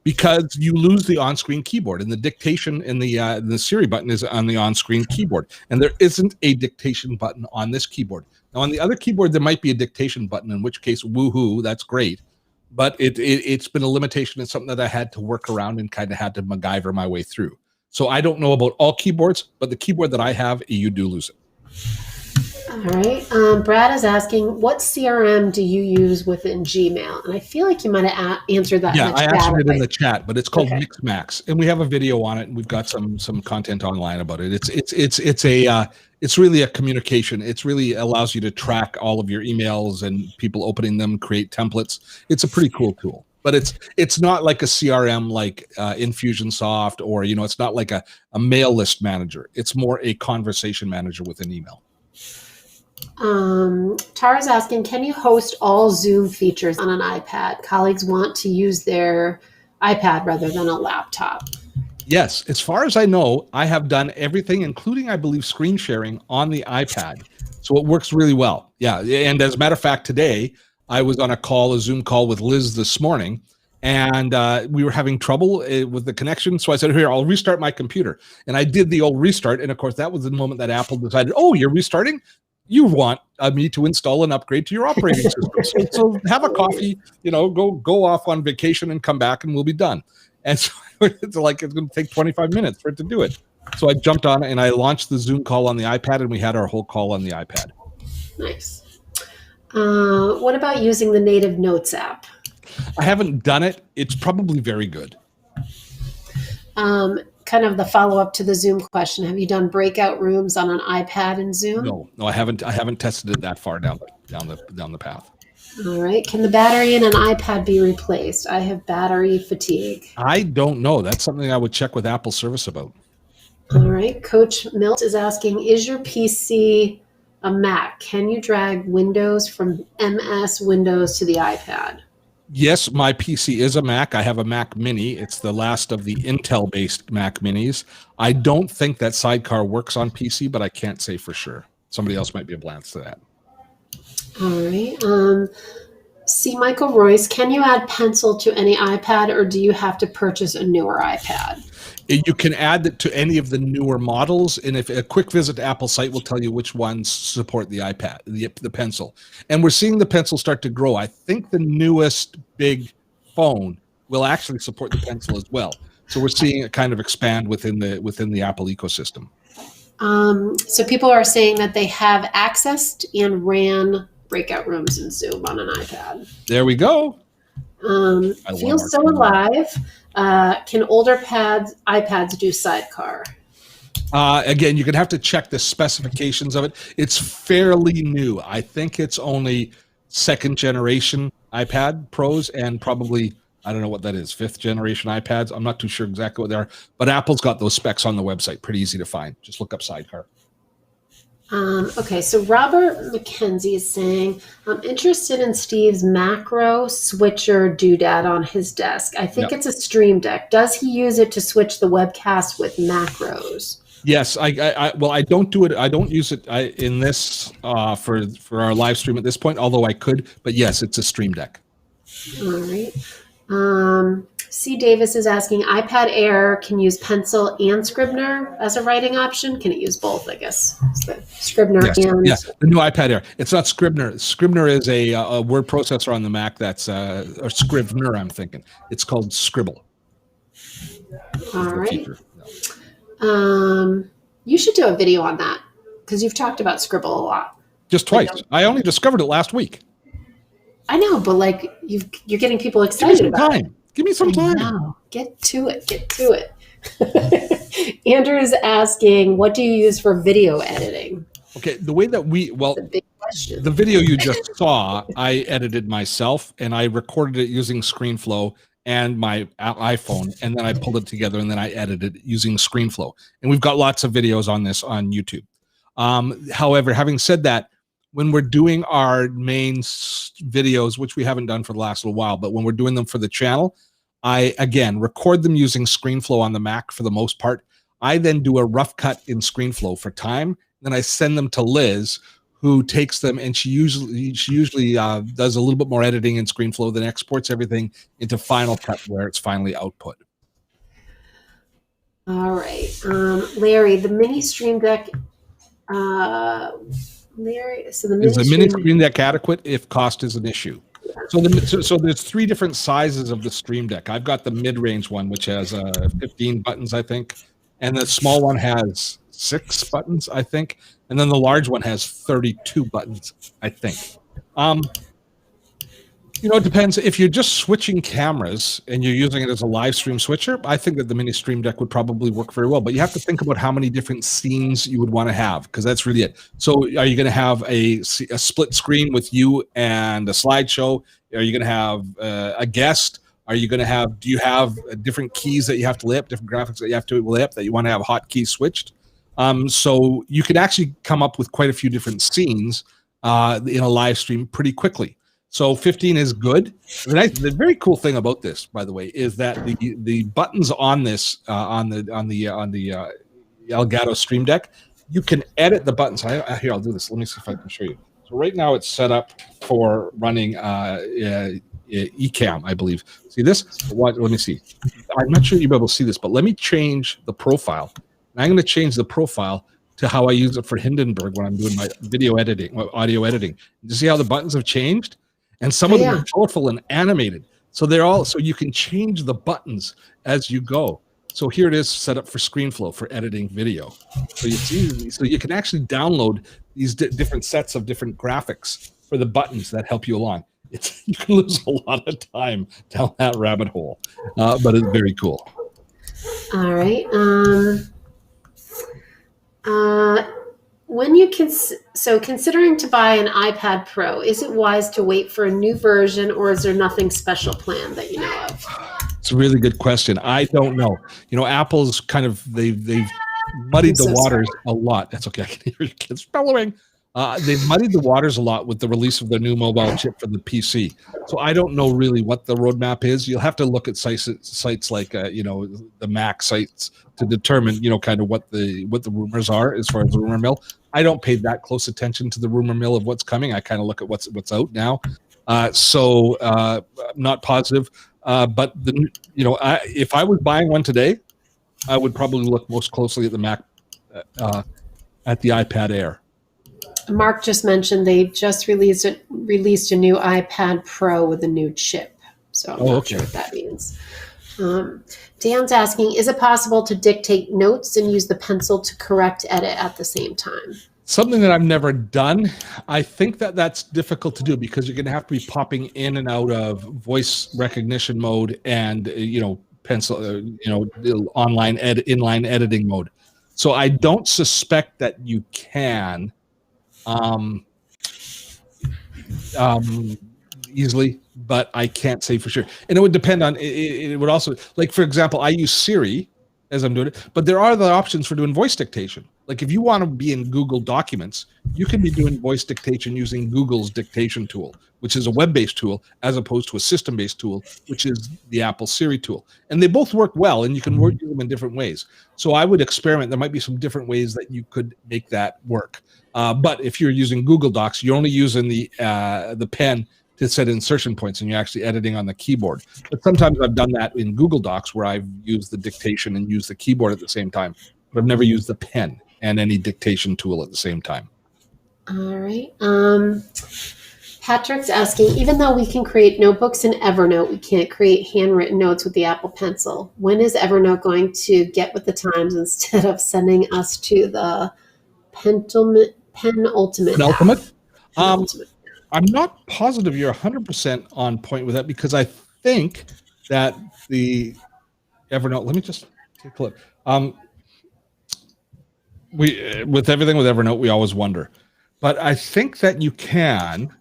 because you lose the on-screen keyboard, and the dictation in the Siri button is on the on-screen keyboard, and there isn't a dictation button on this keyboard. Now, on the other keyboard, there might be a dictation button, in which case, woohoo, that's great. But it's been a limitation. It's something that I had to work around and kind of had to MacGyver my way through. So I don't know about all keyboards, but the keyboard that I have, you do lose it. All right. Brad is asking, what CRM do you use within Gmail? And I feel like you mimight have answered that. Yeah, I answered it in the chat, but it's called Mixmax, and we have a video on it, and we've got some content online about it. It's really a communication. It's really allows you to track all of your emails and people opening them, create templates. It's a pretty cool tool, but it's not like a CRM like Infusionsoft, or it's not like a mail list manager. It's more a conversation manager within email. Tara's asking, can you host all Zoom features on an iPad? Colleagues want to use their iPad rather than a laptop. Yes, as far as I know, I have done everything, including, I believe, screen sharing on the iPad. So it works really well. Yeah, and as a matter of fact, today I was on a Zoom call with Liz this morning, and we were having trouble with the connection. So I said, here, I'll restart my computer. And I did the old restart. And of course, that was the moment that Apple decided, oh, you're restarting? You want me to install an upgrade to your operating system. So have a coffee, go off on vacation and come back and we'll be done. And so it's going to take 25 minutes for it to do it. So I jumped on it and I launched the Zoom call on the iPad, and we had our whole call on the iPad. Nice. What about using the native Notes app? I haven't done it. It's probably very good. Kind of the follow-up to the Zoom question. Have you done breakout rooms on an iPad in Zoom? No, I haven't. I haven't tested it that far down the path. All right. Can the battery in an iPad be replaced? I have battery fatigue. I don't know. That's something I would check with Apple service about. All right. Coach Milt is asking, is your PC a Mac? Can you drag Windows from MS Windows to the iPad? Yes, my PC is a Mac. I have a Mac Mini. It's the last of the Intel-based Mac Minis. I don't think that Sidecar works on PC, but I can't say for sure. Somebody else might be able to answer that. All right. C. Michael Royce, can you add Pencil to any iPad, or do you have to purchase a newer iPad? You can add it to any of the newer models, and if a quick visit to Apple's site will tell you which ones support the iPad, the Pencil. And we're seeing the Pencil start to grow. I think the newest big phone will actually support the Pencil as well. So we're seeing it kind of expand within the Apple ecosystem. So people are saying that they have accessed and ran breakout rooms in Zoom on an iPad. There we go. Feels so alive. Can older iPads do Sidecar? Again, you're going to have to check the specifications of it. It's fairly new. I think it's only 2nd generation iPad Pros and probably, I don't know what that is, 5th generation iPads. I'm not too sure exactly what they are, but Apple's got those specs on the website. Pretty easy to find. Just look up Sidecar. Okay, so Robert McKenzie is saying, I'm interested in Steve's macro switcher doodad on his desk. I think it's a Stream Deck. Does he use it to switch the webcast with macros? Yes, well, I don't do it. I don't use it in this for our live stream at this point, although I could. But yes, it's a Stream Deck. All right. C. Davis is asking, iPad Air can use Pencil and Scrivener as a writing option. Can it use both, I guess? Scrivener and... Yeah, the new iPad Air. It's not Scrivener. Scrivener is a word processor on the Mac that's, or Scrivener, I'm thinking. It's called Scribble. All right. You should do a video on that because you've talked about Scribble a lot. Just twice. I only discovered it last week. I know, but like you're getting people excited about it. Give me some time. No, get to it. Get to it. Andrew is asking, what do you use for video editing? Okay, the way that the video you just saw, I edited myself and I recorded it using ScreenFlow and my iPhone, and then I pulled it together and then I edited it using ScreenFlow. And we've got lots of videos on this on YouTube. However, having said that, when we're doing our main videos, which we haven't done for the last little while, but when we're doing them for the channel, I, again, record them using ScreenFlow on the Mac for the most part. I then do a rough cut in ScreenFlow for time. Then I send them to Liz, who takes them, and she usually does a little bit more editing in ScreenFlow, then exports everything into Final Cut where it's finally output. All right. Larry, the mini Stream Deck... Larry, so is the mini Stream Deck adequate if cost is an issue? So there's 3 different sizes of the Stream Deck. I've got the mid-range one, which has 15 buttons, I think, and the small one has 6 buttons, I think, and then the large one has 32 buttons, I think. It depends. If you're just switching cameras and you're using it as a live stream switcher, I think that the mini Stream Deck would probably work very well. But you have to think about how many different scenes you would want to have, because that's really it. So are you going to have a split screen with you and a slideshow? Are you going to have a guest? Are you going to have, do you have different keys that you have to lay up, different graphics that you have to lay up that you want to have hotkeys switched? So you could actually come up with quite a few different scenes in a live stream pretty quickly. So 15 is good. The very cool thing about this, by the way, is that the buttons on this on the Elgato Stream Deck, you can edit the buttons. Here, I'll do this. Let me see if I can show you. So right now it's set up for running Ecamm, I believe. See this? Let me see. I'm not sure you'll be able to see this, but let me change the profile. And I'm going to change the profile to how I use it for Hindenburg when I'm doing my video editing, audio editing. You see how the buttons have changed? And some of them are colorful and animated. So so you can change the buttons as you go. So here it is set up for ScreenFlow for editing video. So you can actually download these different sets of different graphics for the buttons that help you along. You can lose a lot of time down that rabbit hole, but it's very cool. All right. When you considering to buy an iPad Pro, is it wise to wait for a new version, or is there nothing special planned that you know of? It's a really good question. I don't know. Apple's kind of they've muddied the waters a lot. That's okay. I can hear your kids bellowing. They've muddied the waters a lot with the release of their new mobile chip for the PC. So I don't know really what the roadmap is. You'll have to look at sites like the Mac sites to determine kind of what the rumors are as far as the rumor mill. I don't pay that close attention to the rumor mill of what's coming. I kind of look at what's out now. So I'm not positive. But if I was buying one today, I would probably look most closely at the Mac, at the iPad Air. Mark just mentioned they just released a new iPad Pro with a new chip. So I'm not sure what that means. Dan's asking, is it possible to dictate notes and use the pencil to correct edit at the same time? Something that I've never done. I think that that's difficult to do because you're going to have to be popping in and out of voice recognition mode and, pencil, inline editing mode. So I don't suspect that you can easily, but I can't say for sure. And it would depend on, it would also, like, for example, I use Siri as I'm doing it, but there are other options for doing voice dictation. Like if you want to be in Google Documents, you can be doing voice dictation using Google's dictation tool, which is a web-based tool, as opposed to a system-based tool, which is the Apple Siri tool. And they both work well, and you can work them in different ways. So I would experiment. There might be some different ways that you could make that work. But if you're using Google Docs, you're only using the pen to set insertion points, and you're actually editing on the keyboard. But sometimes I've done that in Google Docs where I've used the dictation and used the keyboard at the same time, but I've never used the pen and any dictation tool at the same time. All right. Patrick's asking, even though we can create notebooks in Evernote, we can't create handwritten notes with the Apple Pencil. When is Evernote going to get with the times instead of sending us to the penultimate? Penultimate? I'm not positive you're 100% on point with that, because I think that the Evernote, let me just take a look. With everything with Evernote, we always wonder, but I think that you can.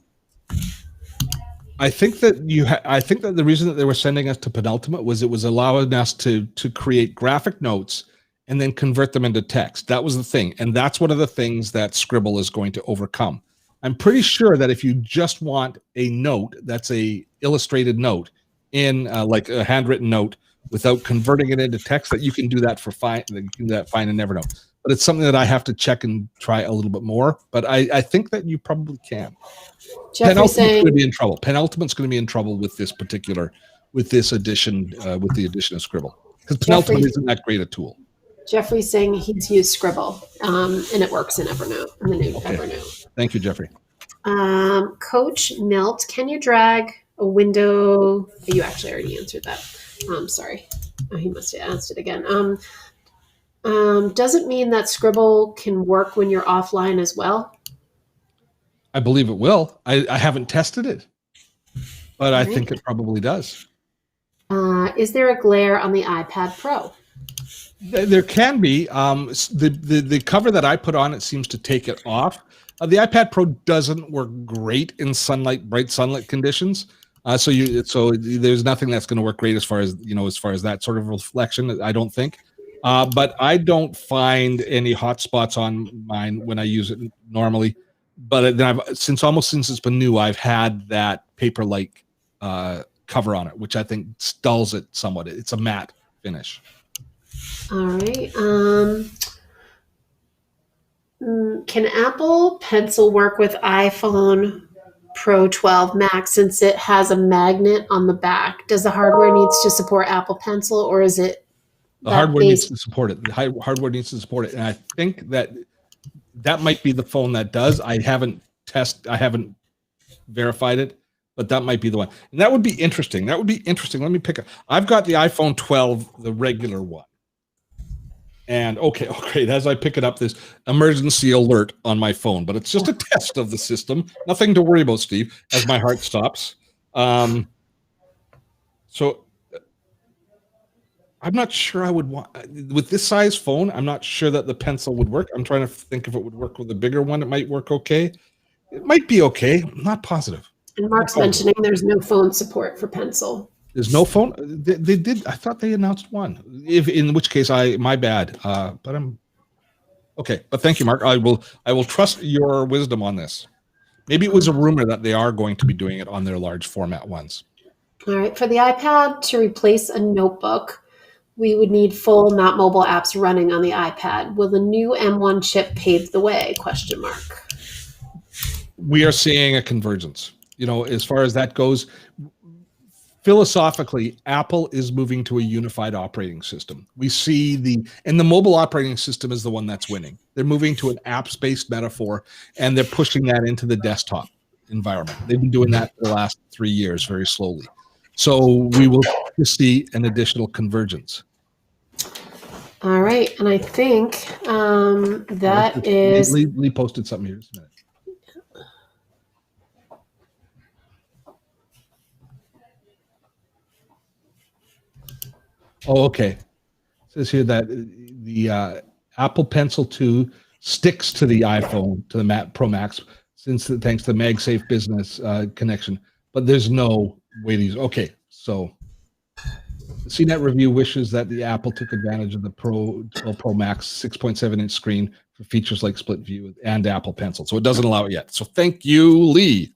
I think that the reason that they were sending us to penultimate was it was allowing us to create graphic notes and then convert them into text. That was the thing, and that's one of the things that Scribble is going to overcome. I'm pretty sure that if you just want a note that's a illustrated note in like a handwritten note without converting it into text, that you can do that fine in Evernote. But it's something that I have to check and try a little bit more. But I think that you probably can. Penultimate's going to be in trouble. Penultimate's going to be in trouble with this edition, with the addition of Scribble, because Penultimate isn't that great a tool. Jeffrey's saying he's used Scribble, and it works in Evernote, in the new Evernote. Thank you, Jeffrey. Coach Milt, can you drag a window? You actually already answered that. Sorry. Oh, he must have asked it again. Does it mean that Scribble can work when you're offline as well? I believe it will. I haven't tested it, but I think it probably does. Is there a glare on the iPad Pro? There can be. The cover that I put on it seems to take it off. The iPad Pro doesn't work great in bright sunlight conditions. So there's nothing that's going to work great as far as that sort of reflection, I don't think. But I don't find any hot spots on mine when I use it normally. But then since it's been new, I've had that paper-like cover on it, which I think dulls it somewhat. It's a matte finish. All right. Can Apple Pencil work with iPhone Pro 12 Max since it has a magnet on the back? Does the hardware needs to support Apple Pencil, or is it the hardware needs to support it? The hardware needs to support it, and I think that might be the phone that does. I haven't verified it, but that might be the one, and that would be interesting. Let me pick up. I've got the iPhone 12, the regular one. And great. As I pick it up, this emergency alert on my phone, but it's just a test of the system. Nothing to worry about, Steve, as my heart stops. So I'm not sure I would want, with this size phone, I'm not sure that the pencil would work. I'm trying to think if it would work with a bigger one. It might work okay. It might be okay. I'm not positive. And Mark's mentioning there's no phone support for pencil. There's no phone. They did. I thought they announced one. In which case, my bad. But I'm okay. But thank you, Mark. I will trust your wisdom on this. Maybe it was a rumor that they are going to be doing it on their large format ones. All right. For the iPad to replace a notebook, we would need full, not mobile apps running on the iPad. Will the new M1 chip pave the way? ? We are seeing a convergence. As far as that goes. Philosophically, Apple is moving to a unified operating system. We see the mobile operating system is the one that's winning. They're moving to an apps-based metaphor, and they're pushing that into the desktop environment. They've been doing that for the last 3 years very slowly. So we will see an additional convergence. All right, and I think that is. Lee posted something here. Just a minute. Oh, okay. It says here that the Apple Pencil 2 sticks to the iPhone, to the Pro Max, thanks to the MagSafe business connection. But there's no way to use. Okay, so the CNET review wishes that the Apple took advantage of the Pro Max 6.7-inch screen for features like split view and Apple Pencil. So it doesn't allow it yet. So thank you, Lee.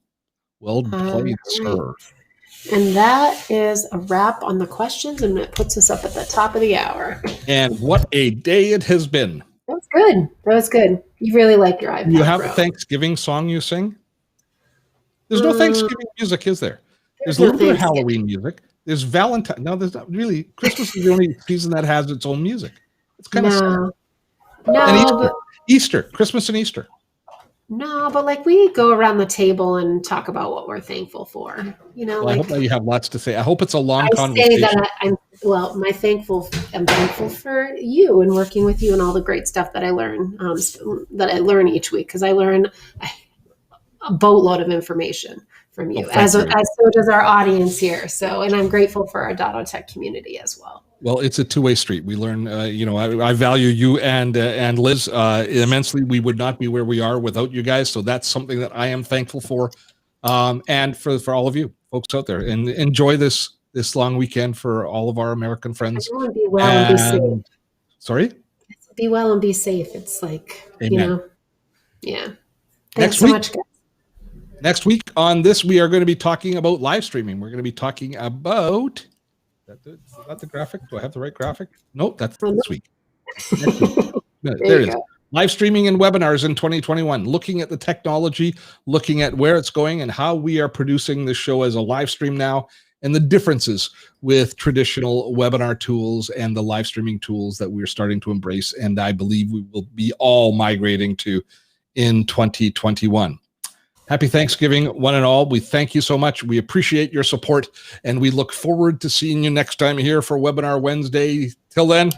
Well played, sir. And that is a wrap on the questions, and it puts us up at the top of the hour. And what a day it has been. That was good. That was good. You really like your iPad. You have a Thanksgiving song you sing? There's no Thanksgiving music, is there? There's a little bit of Halloween music. There's Valentine. No, there's not really. Christmas is the only season that has its own music. It's kind of sad. No, and Easter, Christmas and Easter. No, but like we go around the table and talk about what we're thankful for. You know, well, I hope that you have lots to say. I hope it's a long conversation. Say that I'm thankful for you and working with you and all the great stuff that I learn each week, because I learn a boatload of information from you, as so does our audience here. So, and I'm grateful for our Dotto Tech community as well. Well, it's a two-way street. We learn, I value you and Liz immensely. We would not be where we are without you guys. So that's something that I am thankful for. And for all of you folks out there, and enjoy this long weekend for all of our American friends. Everyone be well and be safe. Sorry? Be well and be safe. It's like, Amen. Yeah. Thanks so much, guys. Next week on this, we are going to be talking about live streaming. We're going to be talking about... Is that the graphic? Do I have the right graphic? Nope, that's this week. There it is. Live streaming and webinars in 2021. Looking at the technology, looking at where it's going and how we are producing this show as a live stream now, and the differences with traditional webinar tools and the live streaming tools that we're starting to embrace, and I believe we will be all migrating to in 2021. Happy Thanksgiving, one and all. We thank you so much. We appreciate your support, and we look forward to seeing you next time here for Webinar Wednesday. Till then,